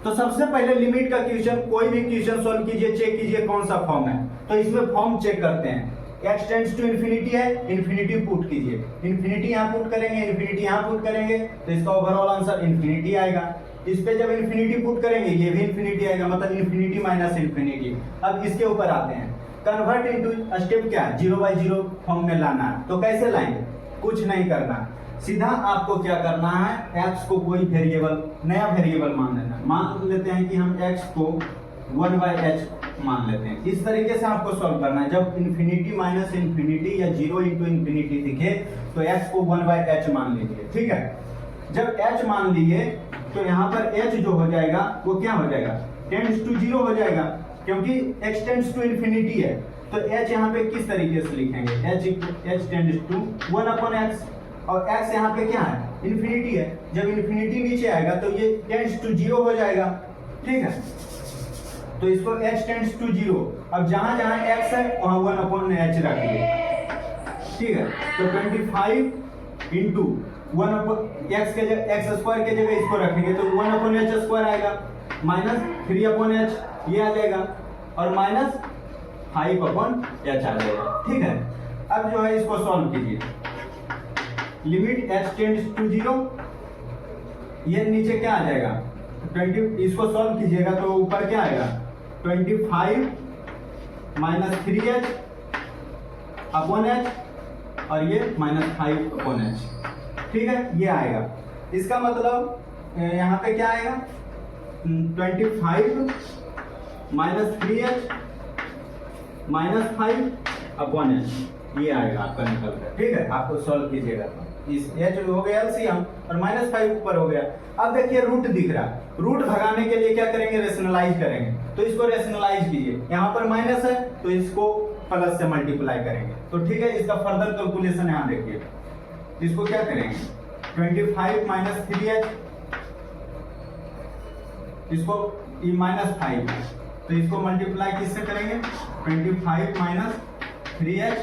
तो सबसे पहले लिमिट का क्वेश्चन, कोई भी क्वेश्चन सॉल्व कीजिए, चेक कीजिए कौन सा फॉर्म है। तो इसमें फॉर्म चेक करते हैं। x टेंड्स टू इंफिनिटी है, इंफिनिटी पुट कीजिए, इंफिनिटी यहाँ पुट करेंगे, इंफिनिटी यहाँ पुट करेंगे, तो इसका ओवरऑल आंसर इंफिनिटी आएगा। इस पे जब इंफिनिटी पुट करेंगे ये भी इंफिनिटी आएगा, मतलब इंफिनिटी माइनस इंफिनिटी। अब इसके ऊपर आते हैं, कन्वर्ट इनटू स्टेप क्या है, 0/0 फॉर्म में लाना है। तो कैसे लाएंगे, कुछ नहीं करना, सीधा आपको क्या करना है, x को कोई वेरिएबल, नया वेरिएबल मान लेना। मान लेते हैं कि हम x को 1/h मान लेते हैं। इस तरीके से आपको सॉल्व करना है। जब इंफिनिटी माइनस इंफिनिटी या 0 इंटू इंफिनिटी दिखे तो x को 1/h मान लीजिए। ठीक है, जब h मान लिए तो यहाँ पर h जो हो जाएगा वो क्या हो जाएगा, टेंड्स टू 0 हो जाएगा, क्योंकि x टेंड्स टू इंफिनिटी है। तो h यहाँ पे किस तरीके से लिखेंगे, h टेंड्स टू 1/x, और x यहाँ पे क्या है, इंफिनिटी है। जब इंफिनिटी नीचे आएगा तो ये टेंड्स टू 0 हो जाएगा। ठीक है, तो इसको h टेंड्स टू 0, अब जहां जहां x है वहां 1/h रखिए। ठीक है, तो 25 इंटू 1/x के जगह x स्क्वायर के जगह इसको रखेंगे तो 1/h स्क्वायर आएगा, माइनस 3/h ये आ जाएगा, और माइनस 5/h आ जाएगा। ठीक है, अब जो है इसको सॉल्व कीजिए। लिमिट h टेंड्स टू 0, ये नीचे क्या आ जाएगा, 20 इसको सॉल्व कीजिएगा तो ऊपर क्या आएगा 25 माइनस 3h अपॉन h और ये -5 अपॉन h। ठीक है, ये आएगा। इसका मतलब यहाँ पे क्या आएगा 25 माइनस 3h -5 अपॉन h, ये आएगा आपका निकल कर। ठीक है, आपको सॉल्व कीजिएगा तो इस h हो गया एलसीएम और -5 ऊपर हो गया। अब देखिए रूट दिख रहा है, रूट भगाने के लिए क्या करेंगे रेशनलाइज करेंगे, तो इसको रेशनलाइज कीजिए। यहाँ पर माइनस है तो इसको प्लस से मल्टीप्लाई करेंगे। तो ठीक है, इसका फर्दर कैलकुलेशन यहाँ देखिए, इसको क्या करेंगे 25 माइनस 3h, इसको -5 तो इसको मल्टीप्लाई किससे करेंगे 25 माइनस 3h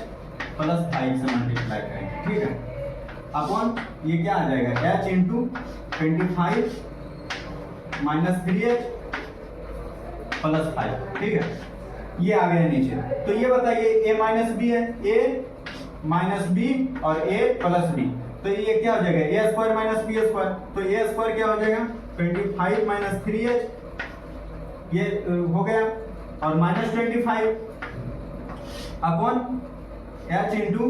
प्लस 5 से मल्टीप्लाई करेंगे। ठीक है, अपॉन ये क्या आ जाएगा h into 25 minus 3h plus 5। ठीक है, ये आ गया नीचे। तो ये बताइए a माइनस बी है, a माइनस बी और a प्लस बी, तो ये क्या हो जाएगा a square minus B square, तो a स्क्वायर क्या हो जाएगा 25 माइनस 3h, ये हो गया, और minus 25 upon h into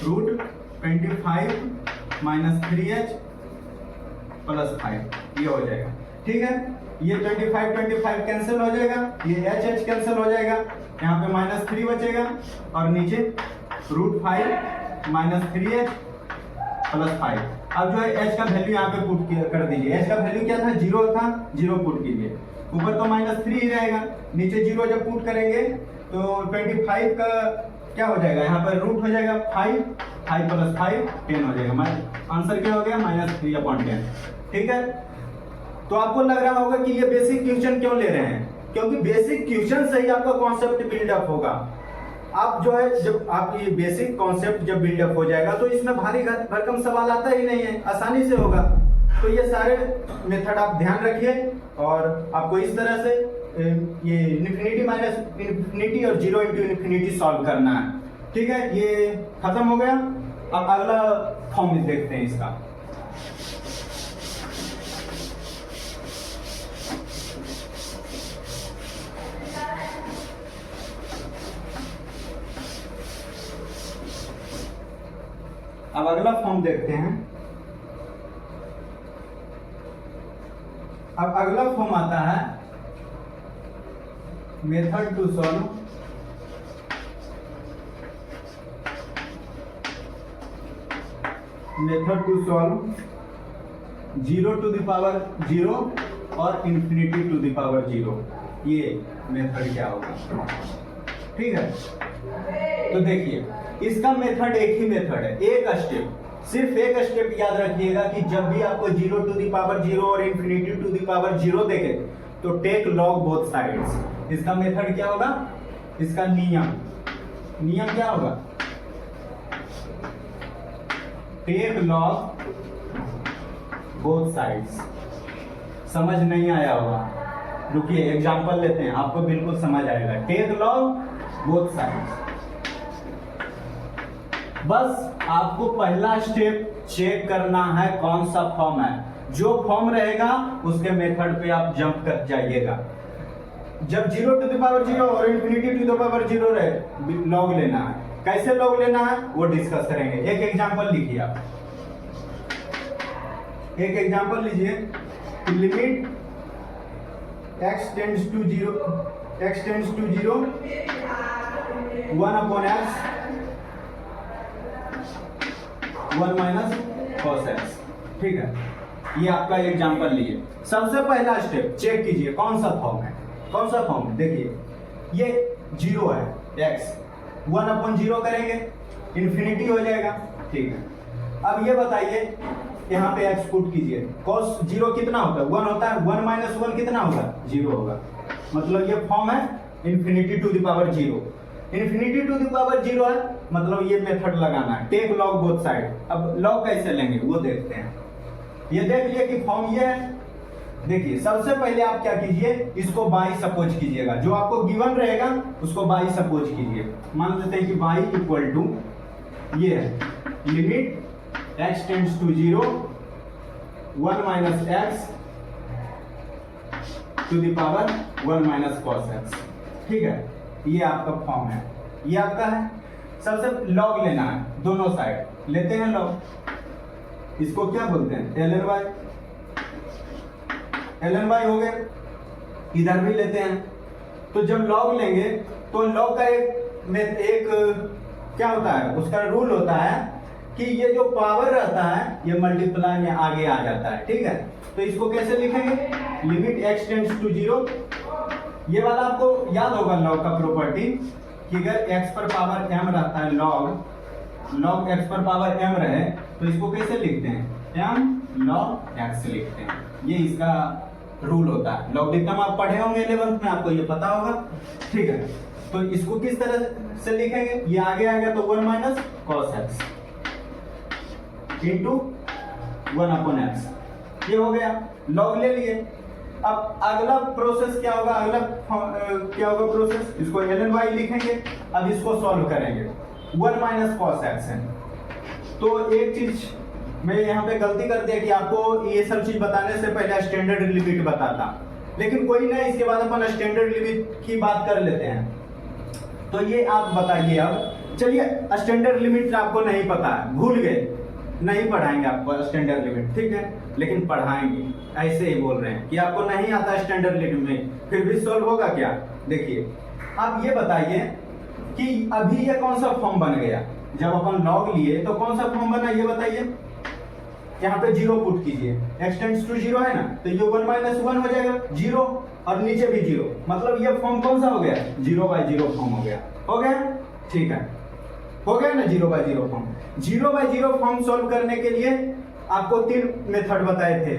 root 25 minus 3h plus 5, ये हो जाएगा। ठीक है, ये 25 कैंसिल हो जाएगा, ये h कैंसिल हो जाएगा, यहाँ पे -3 बचेगा और नीचे √5 माइनस 3h प्लस 5। अब जो है h का वैल्यू यहाँ पे पुट कर दीजिए। h का वैल्यू क्या था 0 था, 0 पुट कीजिए, ऊपर तो -3 ही रहेगा, नीचे 0 जब पुट करेंगे तो 25 का क्या हो जाएगा यहाँ पर रूट हो जाएगा 5 प्लस 5 10 हो जाएगा। आंसर क्या हो गया -3/10। ठीक है, तो आपको लग रहा होगा कि ये बेसिक क्वेश्चन क्यों ले रहे हैं, क्योंकि बेसिक क्वेश्चन से ही आपका कॉन्सेप्ट बिल्डअप होगा। आप जो है जब आप ये बेसिक कॉन्सेप्ट जब बिल्डअप हो जाएगा तो इसमें भारी भरकम सवाल आता ही नहीं है, आसानी से होगा। तो ये सारे मेथड आप ध्यान रखिए और आपको इस तरह से ये इन्फिनिटी माइनस इन्फिनिटी और 0 इंटू इन्फिनिटी सॉल्व करना है। ठीक है, ये खत्म हो गया। अब अगला फॉर्म देखते हैं इसका। अब अगला फॉर्म देखते हैं। अब अगला फॉर्म आता है method to solve method to solve 0 to the power 0 और इन्फिनिटी टू द पावर 0। ये मेथड क्या होगा। ठीक है, तो देखिए इसका मेथड एक ही मेथड है, एक स्टेप, सिर्फ एक स्टेप याद रखिएगा कि जब भी आपको 0 टू द पावर 0 और इन्फिनिटी टू द पावर 0 देखे तो टेक लॉग बोथ साइड्स। इसका मेथड क्या होगा, इसका नियम क्या होगा, टेक लॉग बोथ साइड्स। समझ नहीं आया होगा, रुकिए एग्जांपल लेते हैं, आपको बिल्कुल समझ आएगा। टेक लॉग बोथ साइड्स, बस आपको पहला स्टेप चेक करना है कौन सा फॉर्म है। जो फॉर्म रहेगा उसके मेथड पे आप जंप कर जाइएगा। जब 0 टू द पावर 0 और इन्फिनिटी टू द पावर 0 रहे, लॉग लेना है। कैसे लॉग लेना है वो डिस्कस करेंगे। एक एग्जांपल लिखिए आप, एक एग्जांपल लीजिए। Limit x tends to 0 1/x 1 minus cos x। ठीक है, ये आपका एग्जांपल लिए। सबसे पहला स्टेप चेक कीजिए कौन सा फॉर्म है, कौन सा फॉर्म है। देखिए ये 0 है, x 1/0 करेंगे इन्फिनिटी हो जाएगा। ठीक है, अब ये बताइए यहाँ पे x पुट कीजिए, cos 0 कितना होता है 1 होता है, 1 माइनस 1 कितना होगा 0 होगा। मतलब ये फॉर्म है infinity to the power 0। Infinity to the power 0 है, मतलब ये मेथड लगाना है, टेक लॉग बोथ साइड। अब लॉग कैसे लेंगे वो देखते हैं। ये देख लिए कि फॉर्म ये है। देखिए सबसे पहले आप क्या कीजिए, इसको बाई सपोज कीजिएगा। जो आपको गिवन रहेगा उसको बाई सपोज कीजिए। मान लेते हैं कि बाई इक्वल टू ये है limit x tends to 0 1 minus x to the power 1 minus cos x. ठीक है, ये आपका फॉर्म है, ये आपका है। सबसे लॉग लेना है, दोनों साइड लेते हैं लॉग। इसको क्या बोलते हैं? ln y। ln y हो गए, इधर भी लेते हैं। तो जब लॉग लेंगे तो लॉग का एक क्या होता है, उसका रूल होता है कि ये जो पावर रहता है ये मल्टीप्लाई में आगे आ जाता है। ठीक है, तो इसको कैसे लिखेंगे? Limit x tends to 0। ये वाला आपको याद होगा लॉग का प्रॉपर्टी कि अगर x पर पावर m रहता है, log x पर पावर m रहे तो इसको कैसे लिखते हैं? m log x लिखते हैं। ये इसका रूल होता है। लॉगरिथम आप पढ़े होंगे 11th में, आपको ये पता होगा। ठीक है, तो इसको किस तरह से लिखेंगे? ये आगे आएगा तो 1 minus cos x into 1 upon x. ये हो गया, लॉग ले लिए। अब अगला प्रोसेस क्या होगा? क्या होगा प्रोसेस? इसको ln y लिखेंगे। अब इसको सॉल्व करेंगे। 1 माइनस कॉस एक्स है। तो एक चीज मैं यहाँ पे गलती कर दिया कि आपको ये सब चीज बताने से पहले स्टैंडर्ड लिमिट बताता, लेकिन कोई नहीं, इसके बाद अपन स्टैंडर्ड लिमिट की बात कर लेते हैं। तो ये आप बताइए। अब चलिए, स्टैंडर्ड लिमिट आपको नहीं पता है, भूल गए, नहीं पढ़ाएंगे आपको स्टैंडर्ड लिमिट। ठीक है, लेकिन पढ़ाएंगे। ऐसे ही बोल रहे हैं कि आपको नहीं आता स्टैंडर्ड लिमिट, फिर भी सॉल्व होगा क्या? देखिए, आप ये बताइए कि अभी ये कौन सा फॉर्म बन गया? जब अपन लॉग लिए तो कौन सा फॉर्म बना, ये बताइए। यहाँ पे 0 पुट कीजिए, x टेंड्स टू 0 है ना, तो ये 1 माइनस 1 हो जाएगा 0, और नीचे भी 0, मतलब ये फॉर्म कौन सा हो गया? 0/0 फॉर्म हो गया। हो गया? ठीक है, हो गया ना 0/0 फॉर्म। 0/0 फॉर्म सॉल्व करने के लिए आपको 3 मेथड बताए थे,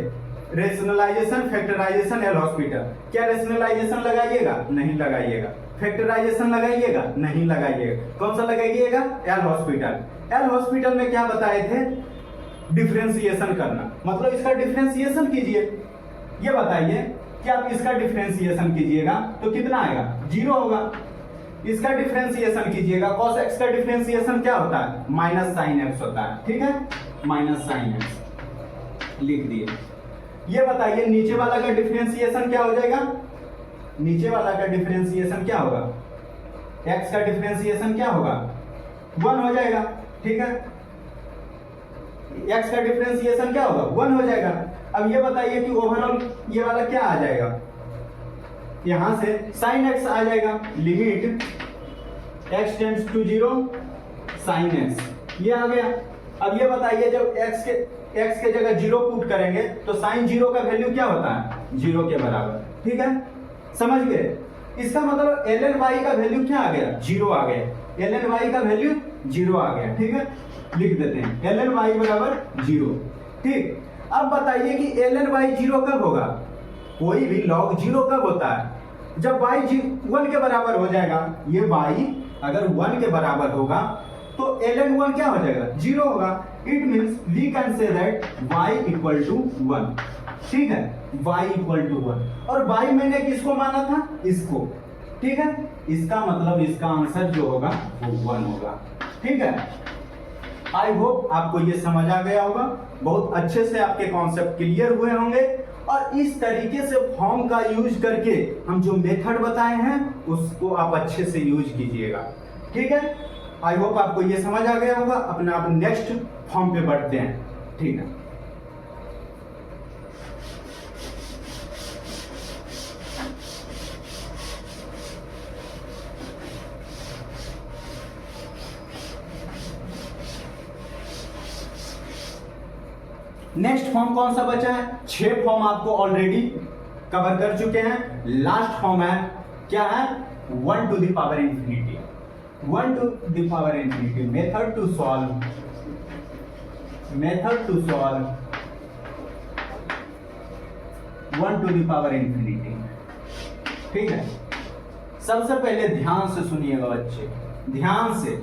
रेशनलाइजेशन, फैक्टराइजेशन, एल हॉस्पिटल। क्या रेशनलाइजेशन लगाइएगा? नहीं लगाइएगा। फैक्टराइजेशन लगाइएगा? नहीं लगाइएगा। कौन सा लगाइएगा? L hospital. एल हॉस्पिटल में क्या बताए थे? डिफरेंशिएशन करना, मतलब इसका डिफरेंशिएशन कीजिए। ये बताइए कि आप इसका डिफरेंशिएशन कीजिएगा तो कितना आएगा? 0 होगा। इसका डिफरेंशिएशन कीजिएगा, cos x का डिफरेंशिएशन क्या होता है? माइनस साइन x होता है। ठीक है, माइनस साइन x लिख दिए। ये बताइए नीचे वाला का डिफरेंशिएशन क्या हो जाएगा? नीचे वाला का डिफरेंशिएशन क्या होगा? x का डिफरेंशिएशन क्या होगा? 1 हो जाएगा। ठीक है, x का डिफरेंशिएशन क्या होगा? 1 हो जाएगा। अब ये बताइए कि ओवरऑल ये वाला क्या आ जाएगा? यहां से sin x आ जाएगा। Limit x tends to 0 sin x, ये आ गया। अब ये बताइए जब x के जगह 0 पुट करेंगे तो sin 0 का वैल्यू क्या होता है? 0 के बराबर। ठीक है, समझ गए? इसका मतलब ln y का वैल्यू क्या आ गया? 0 आ गया। ln y का वैल्यू 0 आ गया। ठीक है, लिख देते हैं ln y बराबर 0। ठीक, अब बताइए कि ln y 0 कब होगा? कोई भी log 0 कब होता है? जब y 1 के बराबर हो जाएगा। ये y अगर 1 के बराबर होगा तो ln 1 क्या हो जाएगा? 0 होगा। It means we can say that y equal to 1। ठीक है, y इक्वल टू 1। और y मैंने किसको माना था? इसको। ठीक है, इसका मतलब इसका आंसर जो होगा वो 1 होगा। ठीक है, आई होप आपको ये समझ आ गया होगा, बहुत अच्छे से आपके कॉन्सेप्ट क्लियर हुए होंगे। और इस तरीके से फॉर्म का यूज करके हम जो मेथड बताए हैं उसको आप अच्छे से यूज कीजिएगा। ठीक है, आई होप आपको ये समझ आ गया होगा। अपने आप नेक्स्ट फॉर्म पे बढ़ते हैं। ठीक है, नेक्स्ट फॉर्म कौन सा बचा है? 6 फॉर्म आपको ऑलरेडी कवर कर चुके हैं। लास्ट फॉर्म है, क्या है? 1 to the power infinity. 1 to the power infinity. Method to solve 1 to the power infinity. ठीक है, सबसे पहले ध्यान से सुनिएगा बच्चे, ध्यान से।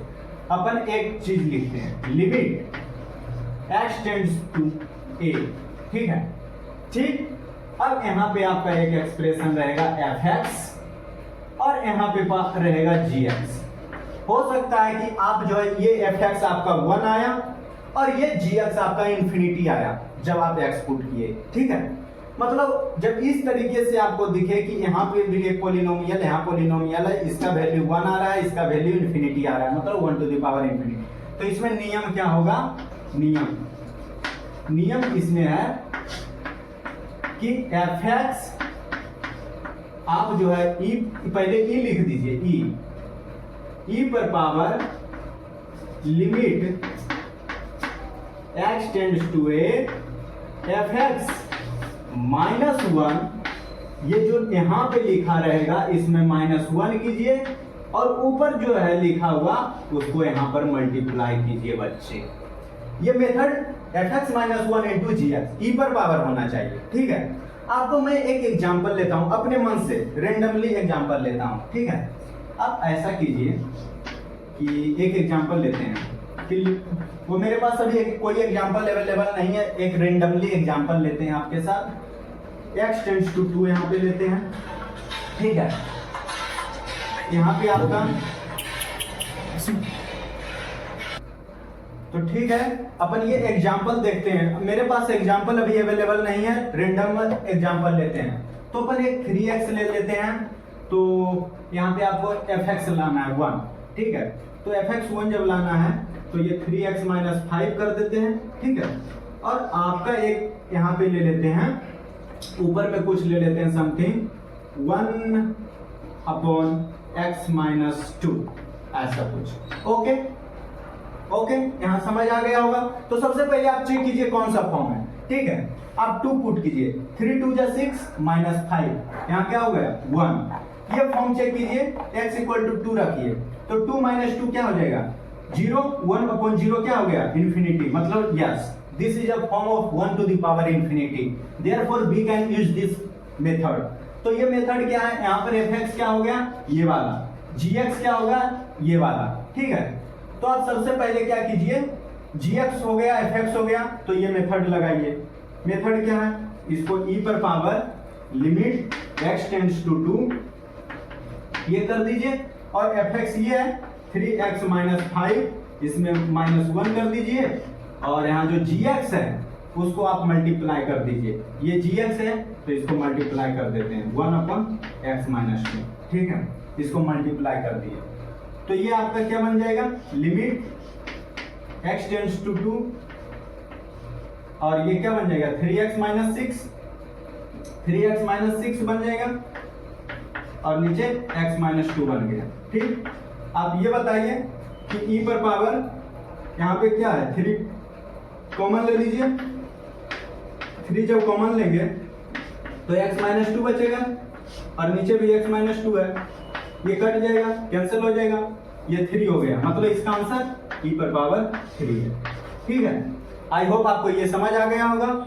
अपन एक चीज लिखते हैं, limit x tends to a। ठीक है, ठीक। अब यहाँ पे आपका एक एक्सप्रेशन रहेगा fx और यहाँ पे रहेगा gx। हो सकता है कि आप जो है ये fx आपका 1 आया और ये gx आपका इंफिनिटी आया जब आप x पुट किए। ठीक है, मतलब जब इस तरीके से आपको दिखे कि यहाँ पे भी एक पोलिनोमियल, यहाँ पोलिनोमियल है, इसका वैल्यू 1 आ रहा है, इसका वैल्यू इन्फिनिटी आ रहा है, मतलब 1 टू द पावर इन्फिनिटी, तो इसमें नियम क्या होगा, नियम इसमें है कि fx आप जो है e, पहले e लिख दीजिए, e पर power limit x tends to a fx -1, ये जो यहाँ पे लिखा रहेगा इसमें -1 कीजिए और ऊपर जो है लिखा हुआ उसको यहाँ पर मल्टीप्लाई कीजिए बच्चे। ये method fx -1 into gx e पर पावर होना चाहिए, ठीक है। आपको मैं एक एग्जांपल लेता हूं, अपने मन से रेंडमली एग्जांपल लेता हूं, ठीक है। आप ऐसा कीजिए कि एक एग्जांपल लेते हैं कि वो मेरे पास अभी कोई एग्जांपल अवेलेबल नहीं है, एक रेंडमली एग्जांपल लेते हैं आपके साथ। x टेंड्स टू 2 यहाँ पे लेते हैं, ठीक है। यहाँ पे आपका तो ठीक है, अपन ये एग्जाम्पल देखते हैं। मेरे पास एग्जाम्पल अभी अवेलेबल नहीं है, रेंडम एग्जाम्पल लेते हैं। तो अपन एक 3x ले लेते हैं, तो यहाँ पे आपको fx लाना है 1, ठीक है। तो fx 1 जब लाना है तो ये 3x - 5 कर देते हैं, ठीक है। और आपका एक यहाँ पे ले लेते हैं, ऊपर में कुछ ले लेते हैं समथिंग 1/x - 2, ऐसा कुछ। ओके, यहाँ समझ आ गया होगा। तो सबसे पहले आप चेक कीजिए कौन सा फॉर्म है, ठीक है। आप 2 पुट कीजिए, 3 2 जा 6 -5, यहाँ क्या हो गया 1। ये फॉर्म चेक कीजिए, x = 2 रखिए, तो 2 - 2 क्या हो जाएगा 0, 1/0 क्या हो गया इन्फिनिटी, मतलब yes this is a form of 1 to the power infinity, therefore we can use this method. तो ये मेथड क्या है, यहाँ पर fx क्या हो गया ये वाला, gx क्या होगा ये वाला, ठीक है। तो आप सबसे पहले क्या कीजिए, gx हो गया fx हो गया, तो ये मेथड लगाइए। मेथड क्या है, इसको e पर power limit x tends to 2 ये कर दीजिए, और fx ये है 3x - 5, इसमें -1 कर दीजिए, और यहाँ जो gx है उसको आप मल्टीप्लाई कर दीजिए। ये gx है तो इसको मल्टीप्लाई कर देते हैं 1/x - 2, ठीक है। इसको मल्टीप्लाई कर दिए, तो ये आपका क्या बन जाएगा, लिमिट x टेंड्स टू 2, और ये क्या बन जाएगा 3x - 6, 3x - 6 बन जाएगा, और नीचे x - 2 बन गया, ठीक। आप ये बताइए कि e पर पावर यहाँ पे क्या है 3 कॉमन ले लीजिए, 3 जब कॉमन लेंगे तो x - 2 बचेगा, और नीचे भी x - 2 है, ये कट जाएगा, कैंसिल हो जाएगा, ये 3 हो गया, मतलब इसका आंसर e पर पावर 3 है, ठीक है। आई होप आपको ये समझ आ गया होगा।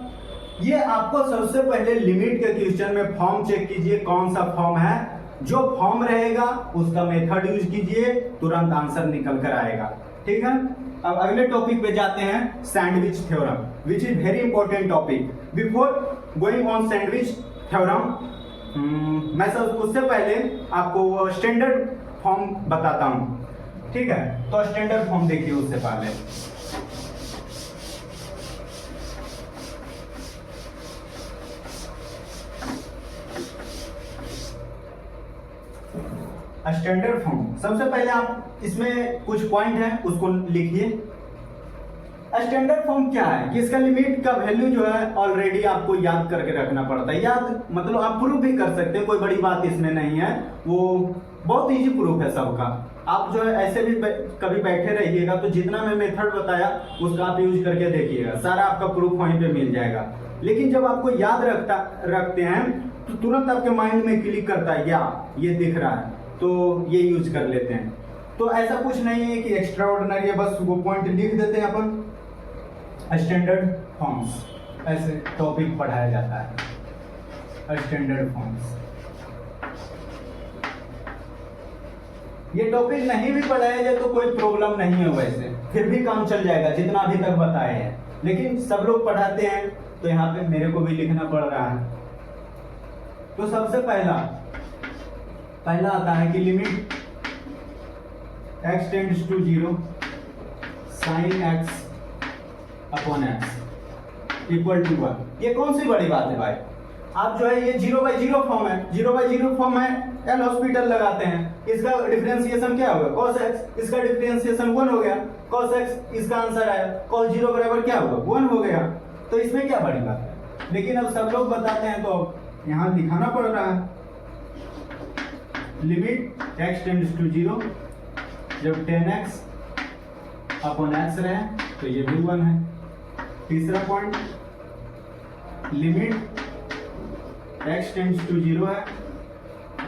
ये आपको सबसे पहले लिमिट के क्वेश्चन में फॉर्म चेक कीजिए कौन सा फॉर्म है, जो फॉर्म रहेगा उसका मेथड यूज कीजिए, तुरंत आंसर निकल कर आएगा, ठीक है। अब अगले टॉपिक पे जाते हैं, sandwich theorem, which is very important topic. Before going on sandwich theorem, मैं सब उससे पहले आपको स्टैंडर्ड फॉर्म बताता हूं, ठीक है। तो स्टैंडर्ड फॉर्म देखिए उससे पहले, स्टैंडर्ड फॉर्म। सबसे पहले आप इसमें कुछ पॉइंट है उसको लिखिए। स्टैंडर्ड फॉर्म क्या है कि इसका लिमिट का वैल्यू जो है ऑलरेडी आपको याद करके रखना पड़ता है, याद मतलब आप प्रूफ भी कर सकते हैं, कोई बड़ी बात इसमें नहीं है, वो बहुत इजी प्रूफ है सबका। आप जो है ऐसे भी कभी बैठे रहिएगा तो जितना मैं मेथड बताया उसका आप यूज करके देखिएगा, सारा आपका प्रूफ वहीं पे मिल जाएगा। लेकिन जब आपको याद रखते हैं तो तुरंत आपके माइंड में क्लिक करता है, या ये दिख रहा है तो ये यूज कर लेते हैं। तो ऐसा कुछ नहीं है कि एक्स्ट्रा ऑर्डिनरी है, बस वो पॉइंट लिख देते हैं अपन। स्टैंडर्ड फॉर्म्स ऐसे टॉपिक पढ़ाया जाता है, स्टैंडर्ड फॉर्म्स। ये टॉपिक नहीं भी पढ़ाया जाए तो कोई प्रॉब्लम नहीं है, वैसे फिर भी काम चल जाएगा जितना अभी तक बताए हैं, लेकिन सब लोग पढ़ाते हैं तो यहाँ पे मेरे को भी लिखना पड़ रहा है। तो सबसे पहला आता है कि limit x tends to 0 sin x/x equal to 1। ये कौन सी बड़ी बात है भाई, आप जो है ये 0/0 फॉर्म है, 0/0 फॉर्म है, एल हॉस्पिटल लगाते हैं, इसका डिफरेंशिएशन क्या होगा cos x, इसका डिफरेंशिएशन 1 हो गया, cos x इसका आंसर आया, cos 0 बराबर क्या होगा 1 हो गया। तो इसमें क्या बड़ी बात है, लेकिन अब सब लोग बताते हैं तो यहाँ दिखाना पड़ रहा है। लिमिट x टेंड्स टू 0, जब 10x अपॉन x रहे तो ये भी 1 है। तीसरा point, limit x tends to 0 है,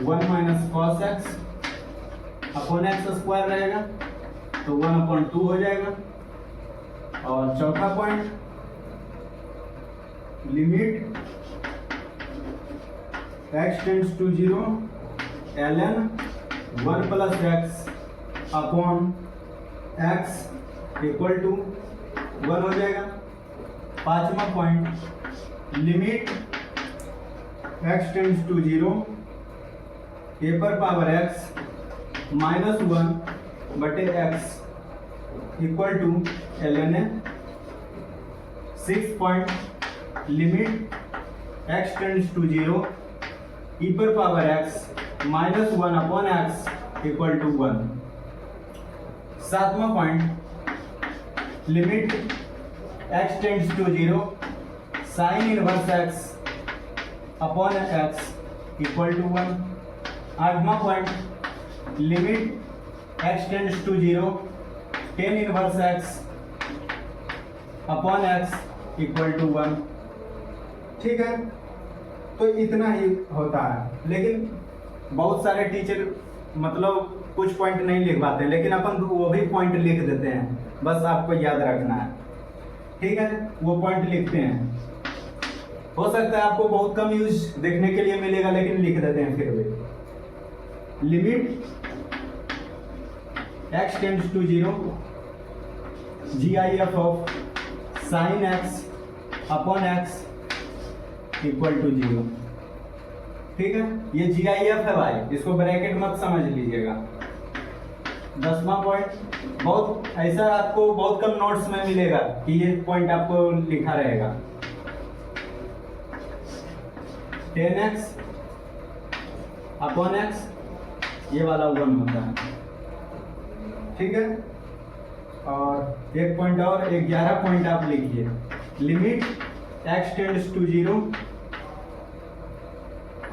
1 minus cos x upon x square रहेगा तो 1/2 हो जाएगा। और चौथा point, limit x tends to 0 ln 1 plus x upon x equal to 1 हो जाएगा। पांचवा point, limit x tends to 0 a पर पावर x -1 बटे x equal to ln a। 6 point, limit x tends to 0 e पर power x -1 upon x equal to 1। सातवां point, limit x tends to 0 sine inverse x upon x equal to 1। आठवां point, limit x tends to 0 tan inverse x upon x equal to 1। ठीक है, तो इतना ही होता है, लेकिन बहुत सारे टीचर मतलब कुछ पॉइंट नहीं लिख पाते, लेकिन अपन वो भी पॉइंट लिख देते हैं, बस आपको याद रखना है। ठीक है, वो पॉइंट लिखते हैं। हो सकता है आपको बहुत कम यूज देखने के लिए मिलेगा, लेकिन लिख देते हैं फिर भी। Limit x tends to 0 GIF of sine x upon x equal to 0। ठीक है, ये GIF है भाई, इसको ब्रैकेट मत समझ लीजिएगा। 10वां पॉइंट, बहुत ऐसा आपको बहुत कम नोट्स में मिलेगा कि ये पॉइंट आपको लिखा रहेगा। 10x अपॉन x, ये वाला 1 होता है। ठीक है, और एक पॉइंट और, 11 पॉइंट आप लिखिए। लिमिट x टेंड्स टू 0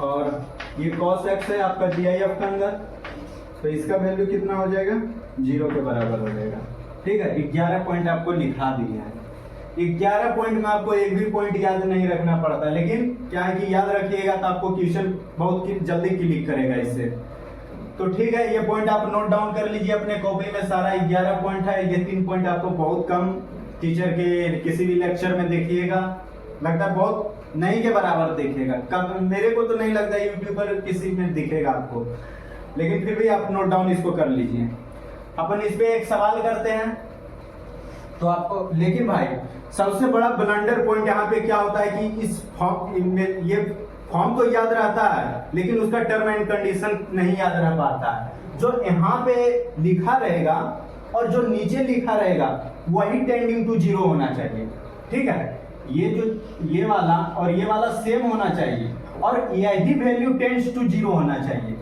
और ये cos x है आपका GIF के अंदर, तो इसका वैल्यू कितना हो जाएगा 0 के बराबर हो जाएगा। ठीक है, 11 पॉइंट आपको लिखा दिया है। 11 पॉइंट में आपको एक भी पॉइंट याद नहीं रखना पड़ता, लेकिन क्या है कि याद रखिएगा तो आपको क्वेश्चन बहुत जल्दी क्लिक करेगा इससे। तो ठीक है, ये पॉइंट आप नोट डाउन कर लीजिए अपने कॉपी में। सारा 11 पॉइंट है, ये 3 पॉइंट आपको बहुत कम टीचर के किसी भी लेक्चर में देखिएगा, लगता है बहुत नहीं के बराबर देखेगा। कब मेरे को तो नहीं लगता यूट्यूब पर किसी में दिखेगा आपको, लेकिन फिर भी आप नोट डाउन इसको कर लीजिए। अपन इस पे एक सवाल करते हैं तो आपको, लेकिन भाई सबसे बड़ा ब्लंडर पॉइंट यहाँ पे क्या होता है कि इस फॉर्म में ये फॉर्म तो याद रहता है, लेकिन उसका टर्म एंड कंडीशन नहीं याद रह पाता है। जो यहाँ पे लिखा रहेगा और जो नीचे लिखा रहेगा वही टेंडिंग टू 0 होना चाहिए। ठीक है, ये वाला और ये वाला सेम होना चाहिए, और यही वैल्यू टेंड्स टू 0 होना चाहिए।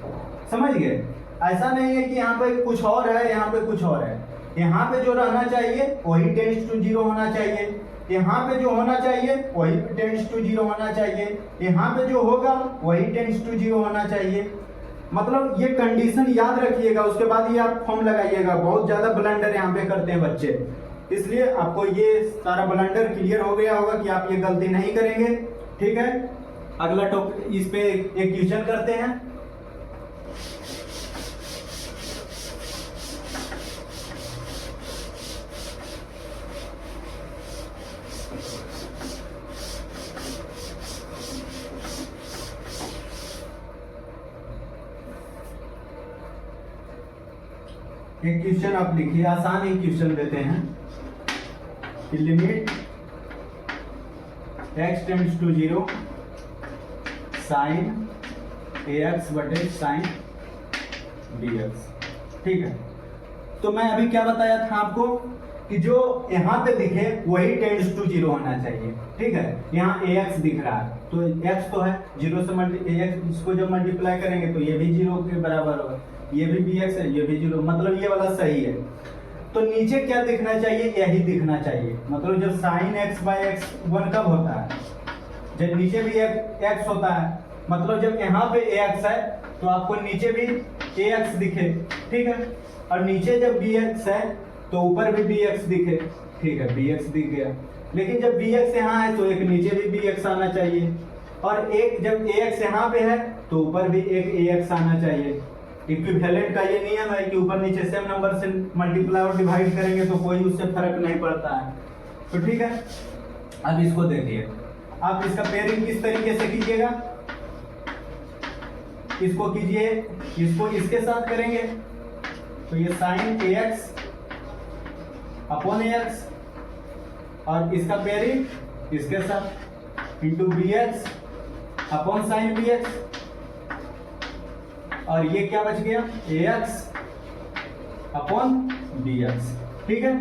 समझ गए? ऐसा नहीं है कि यहाँ पे कुछ और है, यहाँ पे कुछ और है। यहाँ पे जो रहना चाहिए वही टेंड्स टू 0 होना चाहिए, यहाँ पे जो होना चाहिए वही टेंड्स टू 0 होना चाहिए, यहाँ पे जो होगा वही टेंड्स टू 0 होना चाहिए। मतलब ये कंडीशन याद रखिएगा, उसके बाद ये आप फॉर्म लगाइएगा। बहुत ज्यादा ब्लंडर यहाँ पे करते हैं बच्चे, इसलिए आपको ये सारा ब्लंडर क्लियर हो गया होगा कि आप ये गलती नहीं करेंगे। ठीक है, अगला टॉपिक, इस पे एक क्वेश्चन करते हैं। एक क्वेश्चन आप लिखिए, आसान ही क्वेश्चन देते हैं कि limit x tends to 0 sine ax बटे साइन bx। ठीक है, तो मैं अभी क्या बताया था आपको कि जो यहाँ पे दिखे वही टेंड्स टू 0 होना चाहिए। ठीक है, यहाँ ax दिख रहा है तो x तो है, 0 से x इसको जब मल्टीप्लाई करेंगे तो ये भी 0 के बराबर होगा, ये भी bx है, ये भी 0, मतलब ये वाला सही है। तो नीचे क्या दिखना चाहिए, यही दिखना चाहिए। मतलब जब sin x बाय x 1 कब होता है, जब नीचे भी x होता है, मतलब जब यहाँ पे ax है तो आपको नीचे भी ax दिखे, ठीक है, और नीचे जब bx है तो ऊपर भी bx दिखे, ठीक है, bx दिख गया। लेकिन जब bx यहाँ है तो एक नीचे भी bx आना चाहिए, और एक जब ax यहाँ पे है तो ऊपर भी एक ax आना चाहिए। इक्विवेलेंट का ये नियम है कि ऊपर नीचे सेम नंबर से मल्टीप्लाई और डिवाइड करेंगे तो कोई उससे फर्क नहीं पड़ता है। तो ठीक है, अब इसको देखिए, आप इसका पेयरिंग किस तरीके से कीजिएगा, इसको कीजिए, इसको इसके साथ करेंगे तो ये sin ax अपॉन ax, और इसका पेयरिंग इसके साथ into bx upon sin bx, और ये क्या बच गया, ax अपॉन bx, ठीक है।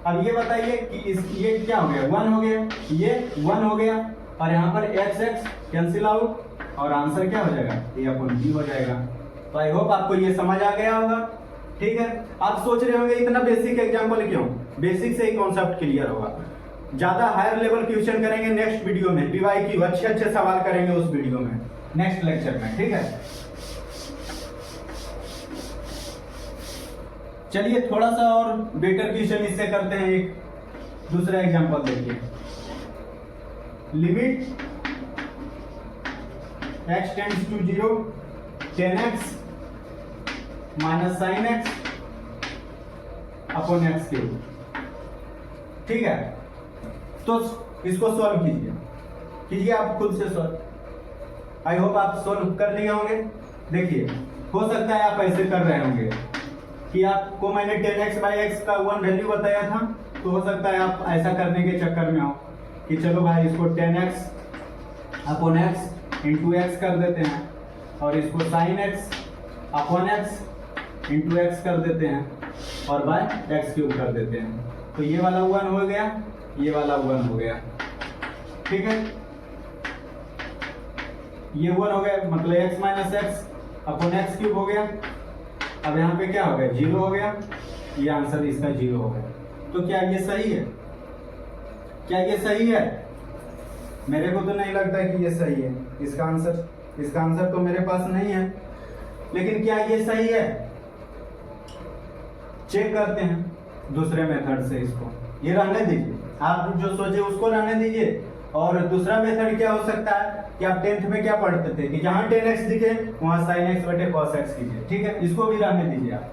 अब ये बताइए कि ये क्या हो गया, 1 हो गया, ये 1 हो गया, और यहाँ पर x x कैंसिल आउट, और आंसर क्या हो जाएगा, a अपॉन b हो जाएगा। तो आई होप आपको ये समझ आ गया होगा, ठीक है। आप सोच रहे होंगे इतना बेसिक एग्जाम्पल क्यों, बेसिक से ही कॉन्सेप्ट क्लियर होगा। ज्यादा हायर लेवल क्वेश्चन करेंगे नेक्स्ट वीडियो में, PYQ अच्छे अच्छे सवाल करेंगे उस वीडियो में, नेक्स्ट लेक्चर में, ठीक है। चलिए थोड़ा सा और बेटर क्वेश्चन इससे करते हैं, एक दूसरा एग्जांपल देखिए। Limit x tends to 0 10x minus sin x upon x cube, ठीक है। तो इसको सॉल्व कीजिए आप खुद से सॉल्व। आई होप आप सॉल्व कर लिए होंगे। देखिए, हो सकता है आप ऐसे कर रहे होंगे कि आपको मैंने 10x बाई x का 1 वैल्यू बताया था, तो हो सकता है आप ऐसा करने के चक्कर में हो कि चलो भाई इसको 10x upon x into x कर देते हैं, और इसको sin x upon x into x कर देते हैं, और बाय x क्यूब कर देते हैं। तो ये वाला 1 हो गया, ये वाला 1 हो गया, ठीक है। ये 1 हो गया, मतलब x minus x upon x cube हो गया। अब यहाँ पे क्या हो गया, 0 हो गया, ये आंसर इसका 0 हो गया। तो क्या ये सही है, क्या ये सही है? मेरे को तो नहीं लगता कि ये सही है। इसका आंसर तो मेरे पास नहीं है, लेकिन क्या ये सही है? चेक करते हैं दूसरे मेथड से। इसको ये रहने दीजिए, आप जो सोचे उसको रहने दीजिए। और दूसरा मेथड क्या हो सकता है कि आप 10th में क्या पढ़ते थे कि जहां 10x दिखे वहां sin x बटे cos x कीजिए, ठीक है। इसको भी रहने दीजिए आप,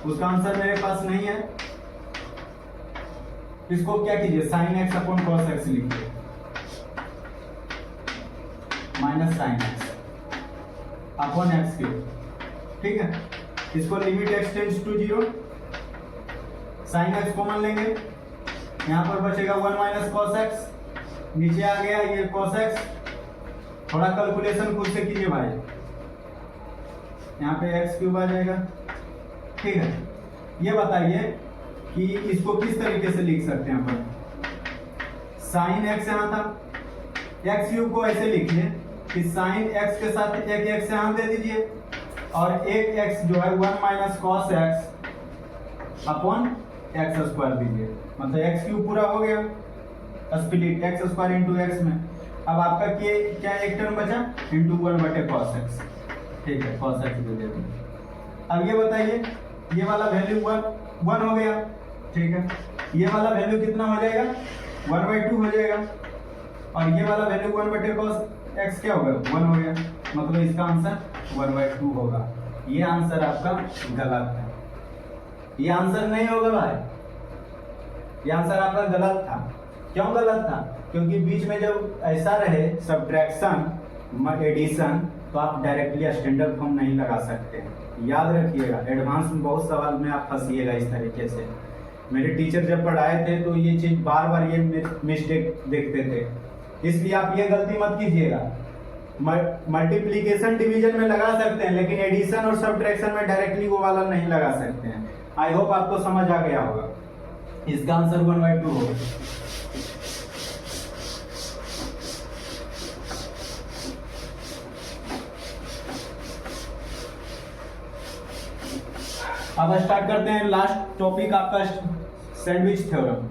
उसका आंसर मेरे पास नहीं है। इसको क्या कीजिए, sin x upon cos x लिखिए, minus sin x upon x cube, ठीक है। इसको limit x tends to 0, sin x common लेंगे, यहाँ पर बचेगा 1 माइनस cos x, नीचे आ गया ये cos x। थोड़ा कैलकुलेशन खुद से कीजिए भाई, यहाँ पे x क्यूब आ जाएगा, ठीक है। ये बताइए कि इसको किस तरीके से लिख सकते हैं अपन। sin x यहाँ था, x क्यूब को ऐसे लिखिए कि sin x के साथ एक x यहाँ दे दीजिए, और एक x जो है 1 minus cos x upon x square दीजिए, मतलब x क्यूब पूरा हो गया, split x square into x में। अब आपका क्या एक टर्म बचा, इंटू 1 बटे cos x, ठीक है, cos x दे देते। अब ये बताइए, ये वाला वैल्यू 1 हो गया, ठीक है। ये वाला वैल्यू कितना हो जाएगा, 1/2 हो जाएगा, और ये वाला वैल्यू 1 बटे cos x क्या होगा, 1 हो गया, मतलब इसका आंसर 1/2 होगा। ये आंसर आपका गलत है, ये आंसर नहीं होगा भाई, ये आंसर आपका गलत था। क्यों गलत था? क्योंकि बीच में जब ऐसा रहे सब्ट्रैक्शन एडिशन, तो आप डायरेक्टली स्टैंडर्ड फॉर्म नहीं लगा सकते। याद रखिएगा, एडवांस में बहुत सवाल में आप फंसिएगा इस तरीके से। मेरे टीचर जब पढ़ाए थे तो ये चीज़ बार बार ये मिस्टेक देखते थे, इसलिए आप ये गलती मत कीजिएगा। मल्टीप्लीकेशन डिवीजन में लगा सकते हैं, लेकिन एडिशन और सब्ट्रैक्शन में डायरेक्टली वो वाला नहीं लगा सकते हैं। आई होप आपको समझ आ गया होगा। इसका आंसर 1/2 होगा। अब स्टार्ट करते हैं लास्ट टॉपिक आपका सैंडविच थ्योरम।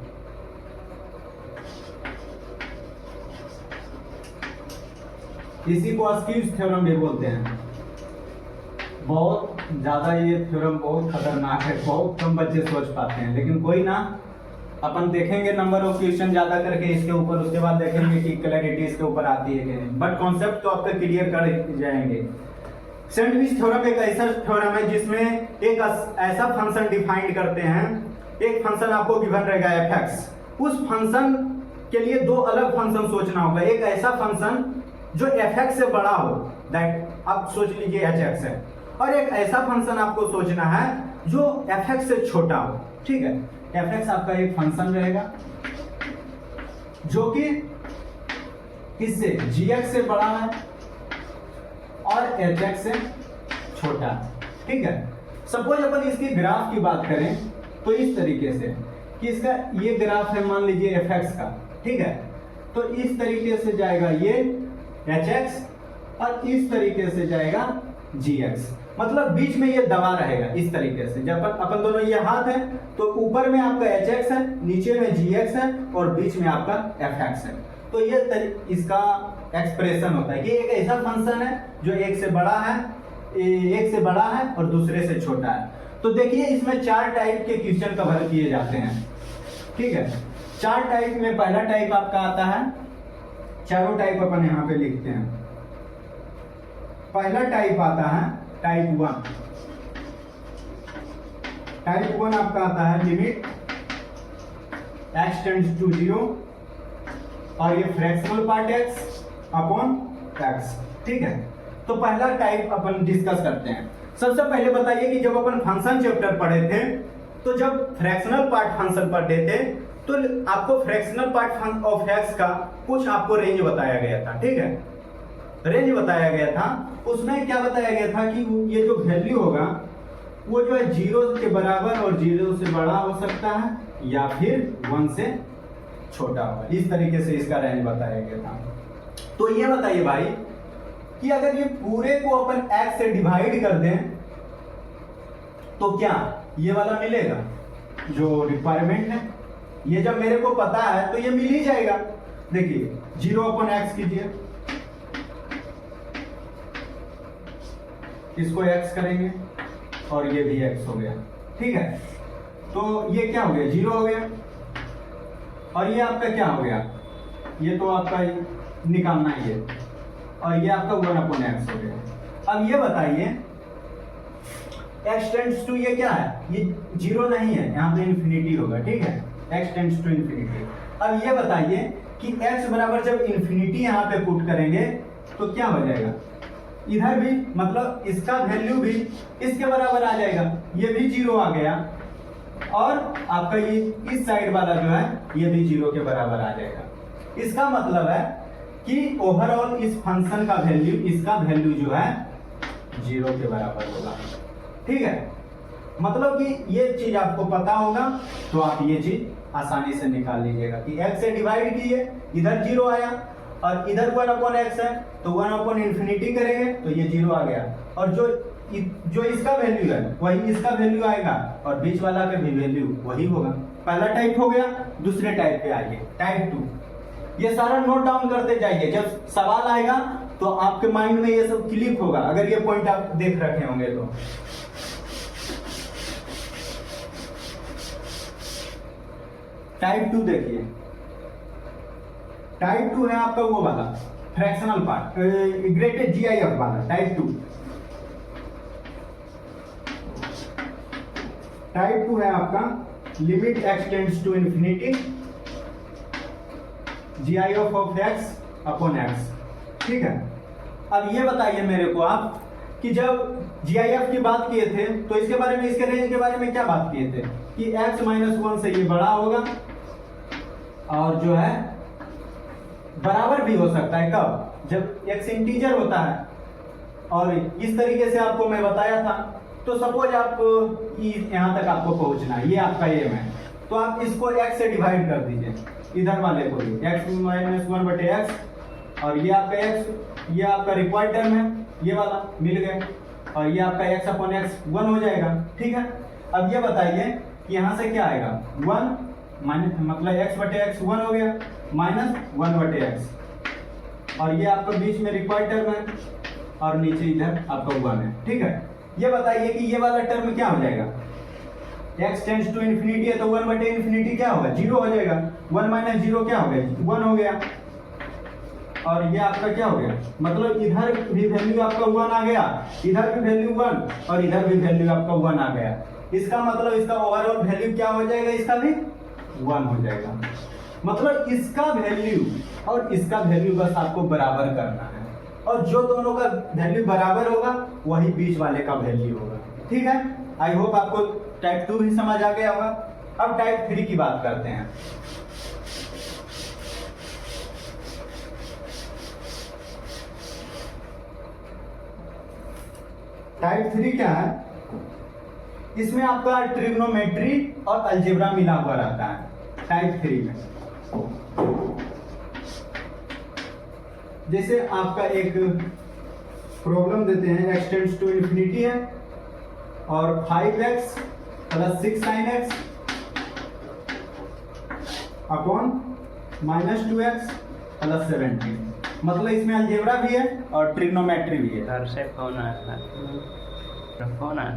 इसी को स्क्यूज थ्योरम भी बोलते हैं। बहुत ज्यादा ये थ्योरम बहुत खतरनाक है, बहुत कम बच्चे सोच पाते हैं, लेकिन कोई ना, अपन देखेंगे नंबर ऑफ क्वेश्चन ज्यादा करके इसके ऊपर, उसके बाद देखेंगे कि क्लैरिटी इसके ऊपर आती है कि नहीं, बट कॉन्सेप्ट तो आपका क्लियर कर जाएंगे। सैंडविच थ्योरम एक ऐसा थ्योरम है जिसमें एक ऐसा फंक्शन डिफाइन करते हैं, एक फंक्शन आपको गिवन रहेगा fx, उस फंक्शन के लिए दो अलग फंक्शन सोचना होगा। एक ऐसा फंक्शन जो fx से बड़ा हो, दैट आप सोच लीजिए hx है, और एक ऐसा फंक्शन आपको सोचना है जो fx से छोटा हो। ठीक है, fx आपका एक फंक्शन रहेगा जो कि किससे, gx से बड़ा है और hx से छोटा। ठीक है, सपोज अपन इसकी ग्राफ की बात करें तो इस तरीके से कि इसका ये ग्राफ है मान लीजिए fx का। ठीक है, तो इस तरीके से जाएगा ये hx और इस तरीके से जाएगा gx, मतलब बीच में ये दबा रहेगा इस तरीके से। जब अपन दोनों ये हाथ है तो ऊपर में आपका hx है, नीचे में gx है और बीच में आपका fx है। तो ये इसका एक्सप्रेशन होता है कि एक ऐसा फंक्शन है जो एक से बड़ा है और दूसरे से छोटा है। तो देखिए इसमें 4 टाइप के क्वेश्चन कवर किए जाते हैं। ठीक है, 4 टाइप में पहला टाइप आपका आता है, चारों टाइप अपन यहाँ पे लिखते हैं। पहला टाइप आता है टाइप 1। टाइप 1 आपका आता है लिमिट x टेंड्स टू 0 और ये fractional part x upon x। ठीक है, तो पहला टाइप अपन डिस्कस करते हैं। सबसे पहले बताइए कि जब अपन फंक्शन चैप्टर पढ़े थे तो जब फ्रैक्शनल पार्ट फंक्शन पढ़े थे तो आपको फ्रैक्शनल पार्ट ऑफ x का कुछ आपको रेंज बताया गया था। ठीक है, रेंज बताया गया था, उसमें क्या बताया गया था कि ये जो वैल्यू होगा वो जो है 0 के बराबर और 0 से बड़ा हो सकता है या फिर 1 से छोटा होगा। इस तरीके से इसका रेंज बताया गया था। तो ये बताइए भाई कि अगर ये पूरे को अपन x से डिवाइड कर दें तो क्या ये वाला मिलेगा जो रिक्वायरमेंट है? ये जब मेरे को पता है तो ये मिल ही जाएगा। देखिए 0 अपॉन x कीजिए, इसको x करेंगे और ये भी x हो गया। ठीक है, तो ये क्या हो गया, 0 हो गया, और ये आपका क्या हो गया, ये तो आपका निकालना ही है, और ये आपका 1 अपॉन x हो गया। अब ये बताइए x टेंड्स टू, ये क्या है, ये 0 नहीं है, यहाँ पे इन्फिनिटी होगा। ठीक है, x टेंड्स टू इन्फिनिटी। अब ये बताइए कि x बराबर जब इन्फिनिटी यहाँ पे पुट करेंगे तो क्या हो जाएगा, इधर भी मतलब इसका वैल्यू भी इसके बराबर आ जाएगा, ये भी 0 आ गया, और आपका ये इस साइड वाला जो है ये भी 0 के बराबर आ जाएगा। इसका मतलब है कि ओवरऑल इस फंक्शन का वैल्यू, इसका वैल्यू जो है 0 के बराबर होगा। ठीक है, मतलब कि ये चीज आपको पता होगा तो आप ये चीज आसानी से निकाल लीजिएगा कि x से डिवाइड किए, इधर 0 आया और इधर 1 अपॉन x है तो 1 अपॉन इन्फिनिटी करेंगे तो ये 0 आ गया, और जो इसका वैल्यू है वही इसका वैल्यू आएगा और बीच वाला का भी वैल्यू वही होगा। पहला टाइप हो गया। दूसरे टाइप पे आइए, टाइप 2। ये सारा नोट डाउन करते जाइए, जब सवाल आएगा तो आपके माइंड में ये सब क्लिक होगा, अगर ये पॉइंट आप देख रखे होंगे तो। टाइप 2 देखिए, टाइप 2 है आपका वो वाला फ्रैक्शनल पार्ट, ग्रेटेड GIF वाला टाइप 2। टाइप 2 है आपका limit x tends to infinity GIF of x upon x। ठीक है, अब ये बताइए मेरे को आप कि जब GIF की बात किए थे तो इसके बारे में, इसके रेंज के बारे में क्या बात किए थे कि x -1 से ये बड़ा होगा और जो है बराबर भी हो सकता है। कब, जब x इंटीजर होता है, और इस तरीके से आपको मैं बताया था। तो सपोज आप यहाँ तक आपको पहुंचना है, ये आपका एम है, तो आप इसको x से डिवाइड कर दीजिए, इधर वाले को भी x -1/x, और ये आपका x, ये आपका रिक्वायर्ड टर्म है, ये वाला मिल गया, और ये आपका x अपॉन x 1 हो जाएगा। ठीक है, अब ये बताइए कि यहाँ से क्या आएगा 1 माइनस मतलब x बटे x 1 हो गया माइनस 1 बटे x और ये आपका बीच में रिक्वायर्ड टर्म है और नीचे इधर आपका 1 है। ठीक है, ये बताइए कि ये वाला टर्म क्या हो जाएगा, x टेंड्स टू इन्फिनिटी है तो 1 बटे इन्फिनिटी क्या होगा 0 हो जाएगा, 1 माइनस 0 क्या हो गया 1 हो गया और ये आपका क्या हो गया, मतलब इधर भी वैल्यू आपका 1 आ गया, इधर भी वैल्यू 1 और इधर भी वैल्यू आपका 1 आ गया। इसका मतलब इसका ओवरऑल वैल्यू क्या हो जाएगा, इसका भी 1 हो जाएगा। मतलब इसका वैल्यू और इसका वैल्यू बस आपको बराबर करना है और जो दोनों का वैल्यू बराबर होगा वही बीच वाले का वैल्यू होगा। ठीक है, आई होप आपको टाइप 2 भी समझ आ गया होगा। अब टाइप 3 की बात करते हैं। टाइप 3 क्या है, इसमें आपका ट्रिग्नोमेट्री और अलजेब्रा मिला हुआ रहता है टाइप 3 में। जैसे आपका एक प्रॉब्लम देते हैं x टेंड्स टू इन्फिनिटी है और 5x plus 6 sin x upon minus 2x plus 17, मतलब इसमें अलजेब्रा भी है और ट्रिग्नोमेट्री भी है। घर से फोन आया फोन आया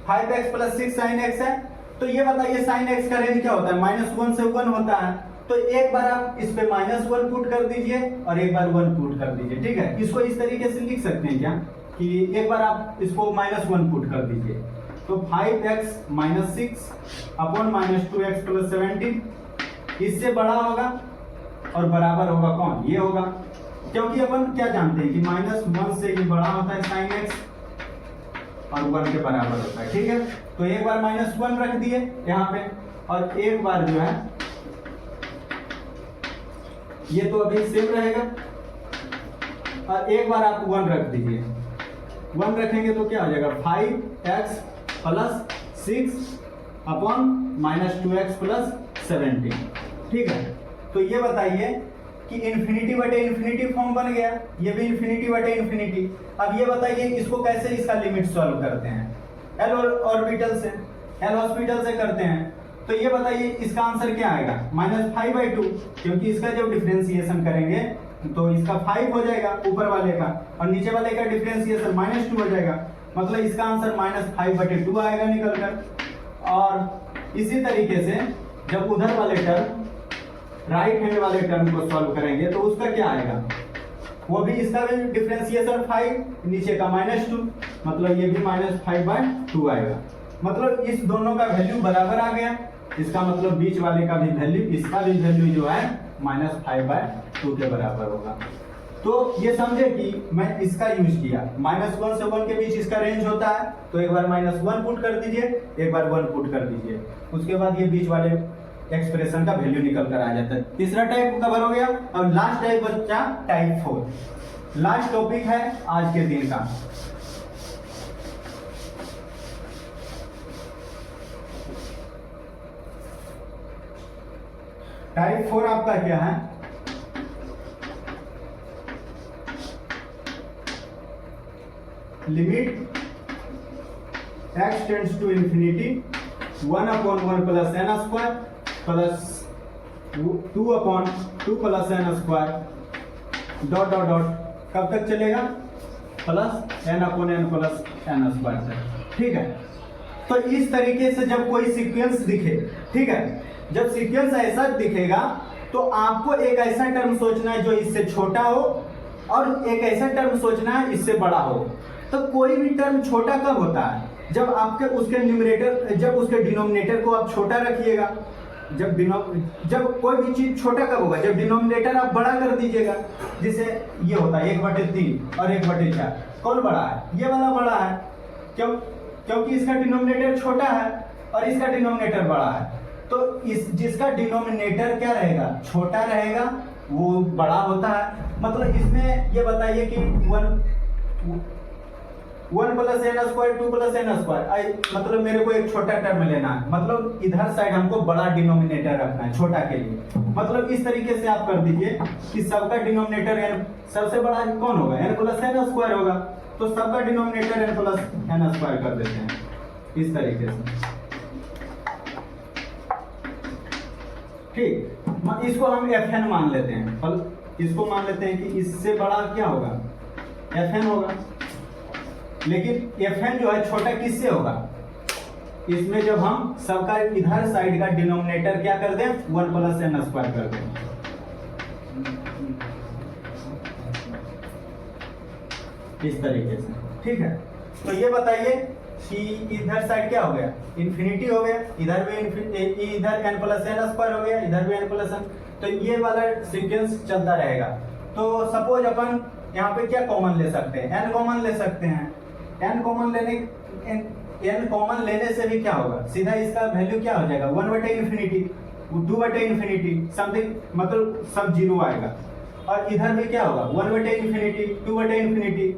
5x प्लस 6 sin x है तो ये बताइए sin x का रेंज क्या होता है, -1 से 1 होता है। तो एक बार आप इस पे -1 पुट कर दीजिए और एक बार 1 पुट कर दीजिए। ठीक है, इसको इस तरीके से लिख सकते हैं क्या कि एक बार आप इसको -1 पुट कर दीजिए तो 5x minus 6 upon -2x plus 17 इससे बड़ा होगा और बराबर होगा कौन, ये होगा, क्योंकि अपन क्या जानते हैं कि -1 से ये बड़ा होता है sin x और 1 के बराबर होता है। ठीक है, तो एक बार -1 रख दिए यहाँ पे और एक बार जो है ये तो अभी सेम रहेगा और एक बार आप 1 रख दीजिए। 1 रखेंगे तो क्या हो जाएगा 5x plus 6 upon -2x plus 17। ठीक है, तो ये बताइए कि इन्फिनिटी बटे इन्फिनिटी फॉर्म बन गया, ये भी इन्फिनिटी बटे इन्फिनिटी। अब ये बताइए इसको कैसे इसका लिमिट सॉल्व करते हैं, एल ऑर्बिटल से, एल हॉस्पिटल से करते हैं। तो ये बताइए इसका आंसर क्या आएगा -5/2, क्योंकि इसका जब डिफरेंशिएशन करेंगे तो इसका 5 हो जाएगा ऊपर वाले का और नीचे वाले का डिफरेंशिएशन -2 हो जाएगा, मतलब इसका आंसर -5/2 आएगा निकल कर। और इसी तरीके से जब उधर वाले टर्म राइट हैंड वाले टर्म को सॉल्व करेंगे तो उसका क्या आएगा, वो भी इसका भी डिफरेंशिएशन 5 नीचे का -2, मतलब ये भी -5/2 आएगा। मतलब इस दोनों का वैल्यू बराबर आ गया, इसका मतलब बीच वाले का भी वैल्यू, इसका भी वैल्यू जो है -5/2 के बराबर होगा। तो ये समझे कि मैं इसका यूज किया, -1 से 1 के बीच इसका रेंज होता है तो एक बार -1 पुट कर दीजिए, एक बार 1 पुट कर दीजिए, उसके बाद ये बीच वाले एक्सप्रेशन का वैल्यू निकल कर आ जाता है। तीसरा टाइप कवर हो गया। और लास्ट टाइप बच्चा टाइप 4, लास्ट टॉपिक है आज के दिन का। टाइप 4 आपका क्या है, limit x tends to infinity 1/1 plus n square plus 2/2 plus n square dot dot dot कब तक चलेगा, plus n/n plus n square से। ठीक है, तो इस तरीके से जब कोई सीक्वेंस दिखे, ठीक है, जब सीक्वेंस ऐसा दिखेगा तो आपको एक ऐसा टर्म सोचना है जो इससे छोटा हो और एक ऐसा टर्म सोचना है इससे बड़ा हो। तो कोई भी टर्म छोटा कब होता है, जब आपके उसके न्यूमरेटर, जब उसके डिनोमिनेटर को आप छोटा रखिएगा। जब कोई भी चीज छोटा कब होगा, जब डिनोमिनेटर आप बड़ा कर दीजिएगा। जैसे ये होता है 1/3 और 1/4, कौन बड़ा है, ये वाला बड़ा है, क्योंकि इसका डिनोमिनेटर छोटा है और इसका डिनोमिनेटर बड़ा है। तो इस जिसका डिनोमिनेटर क्या रहेगा, छोटा रहेगा, वो बड़ा होता है। मतलब इसमें ये बताइए कि 1 plus n square 2 plus n square, मतलब मेरे को एक छोटा टर्म लेना है, मतलब इधर साइड हमको बड़ा डिनोमिनेटर रखना है छोटा के लिए। मतलब इस तरीके से आप कर दीजिए कि सबका डिनोमिनेटर n, सबसे बड़ा कौन होगा, n प्लस n स्क्वायर होगा, तो सबका denominator n plus n square कर देते हैं। इस तरीके से। ठीक, इसको हम Fn मान लेते हैं, पर इसको मान लेते हैं कि इससे बड़ा क्या होगा, Fn होगा। लेकिन Fn जो है छोटा किससे होगा, इसमें जब हम सबका इधर साइड का डिनोमिनेटर क्या कर दें, 1 + n² कर दें। इस तरीके से, ठीक है। तो ये बताइए कि इधर साइड क्या हो गया, इन्फिनिटी हो गया, इधर भी इधर n + n² हो गया, इधर भी n + n। तो ये वाला सीक्वेंस चलता रहेगा। तो सपोज अपन यहाँ पे क्या कॉमन ले सकते हैं, n कॉमन ले सकते हैं। n कॉमन लेने से भी क्या होगा, सीधा इसका वैल्यू क्या हो जाएगा, 1/∞, 2/∞, समथिंग, मतलब सब जीरो आएगा। और इधर भी क्या होगा, 1/∞, 2/∞,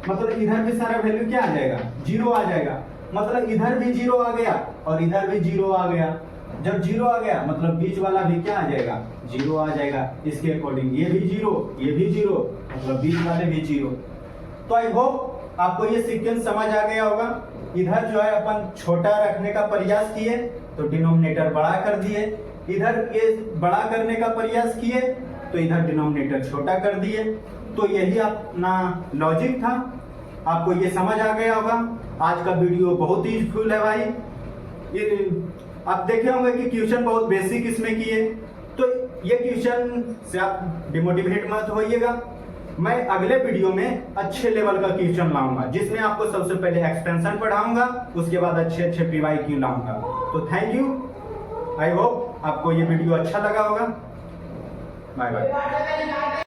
मतलब इधर भी सारा वैल्यू क्या आ जाएगा, जीरो आ जाएगा। मतलब इधर भी जीरो आ गया और इधर भी जीरो आ गया। जब जीरो आ गया मतलब बीच वाला भी क्या आ जाएगा, जीरो आ जाएगा। इसके अकॉर्डिंग ये भी जीरो, ये भी जीरो, मतलब बीच वाले भी जीरो। तो आई होप आपको ये सीक्वेंस समझ आ गया होगा। इधर जो है अपन छोटा रखने का प्रयास किए तो डिनोमिनेटर बड़ा कर दिए, इधर ये बड़ा करने का प्रयास किए तो इधर डिनोमिनेटर छोटा कर दिए। तो यही अपना लॉजिक था, आपको ये समझ आ गया होगा। आज का वीडियो बहुत ही यूजफुल है भाई। ये आप देखे होंगे कि क्वेश्चन बहुत बेसिक इसमें किए, तो ये क्वेश्चन से आप डिमोटिवेट मत होइएगा। मैं अगले वीडियो में अच्छे लेवल का क्वेश्चन लाऊंगा, जिसमें आपको सबसे पहले एक्सपेंशन पढ़ाऊंगा, उसके बाद अच्छे अच्छे PYQ लाऊंगा। तो थैंक यू, आई होप आपको ये वीडियो अच्छा लगा होगा। Bye bye.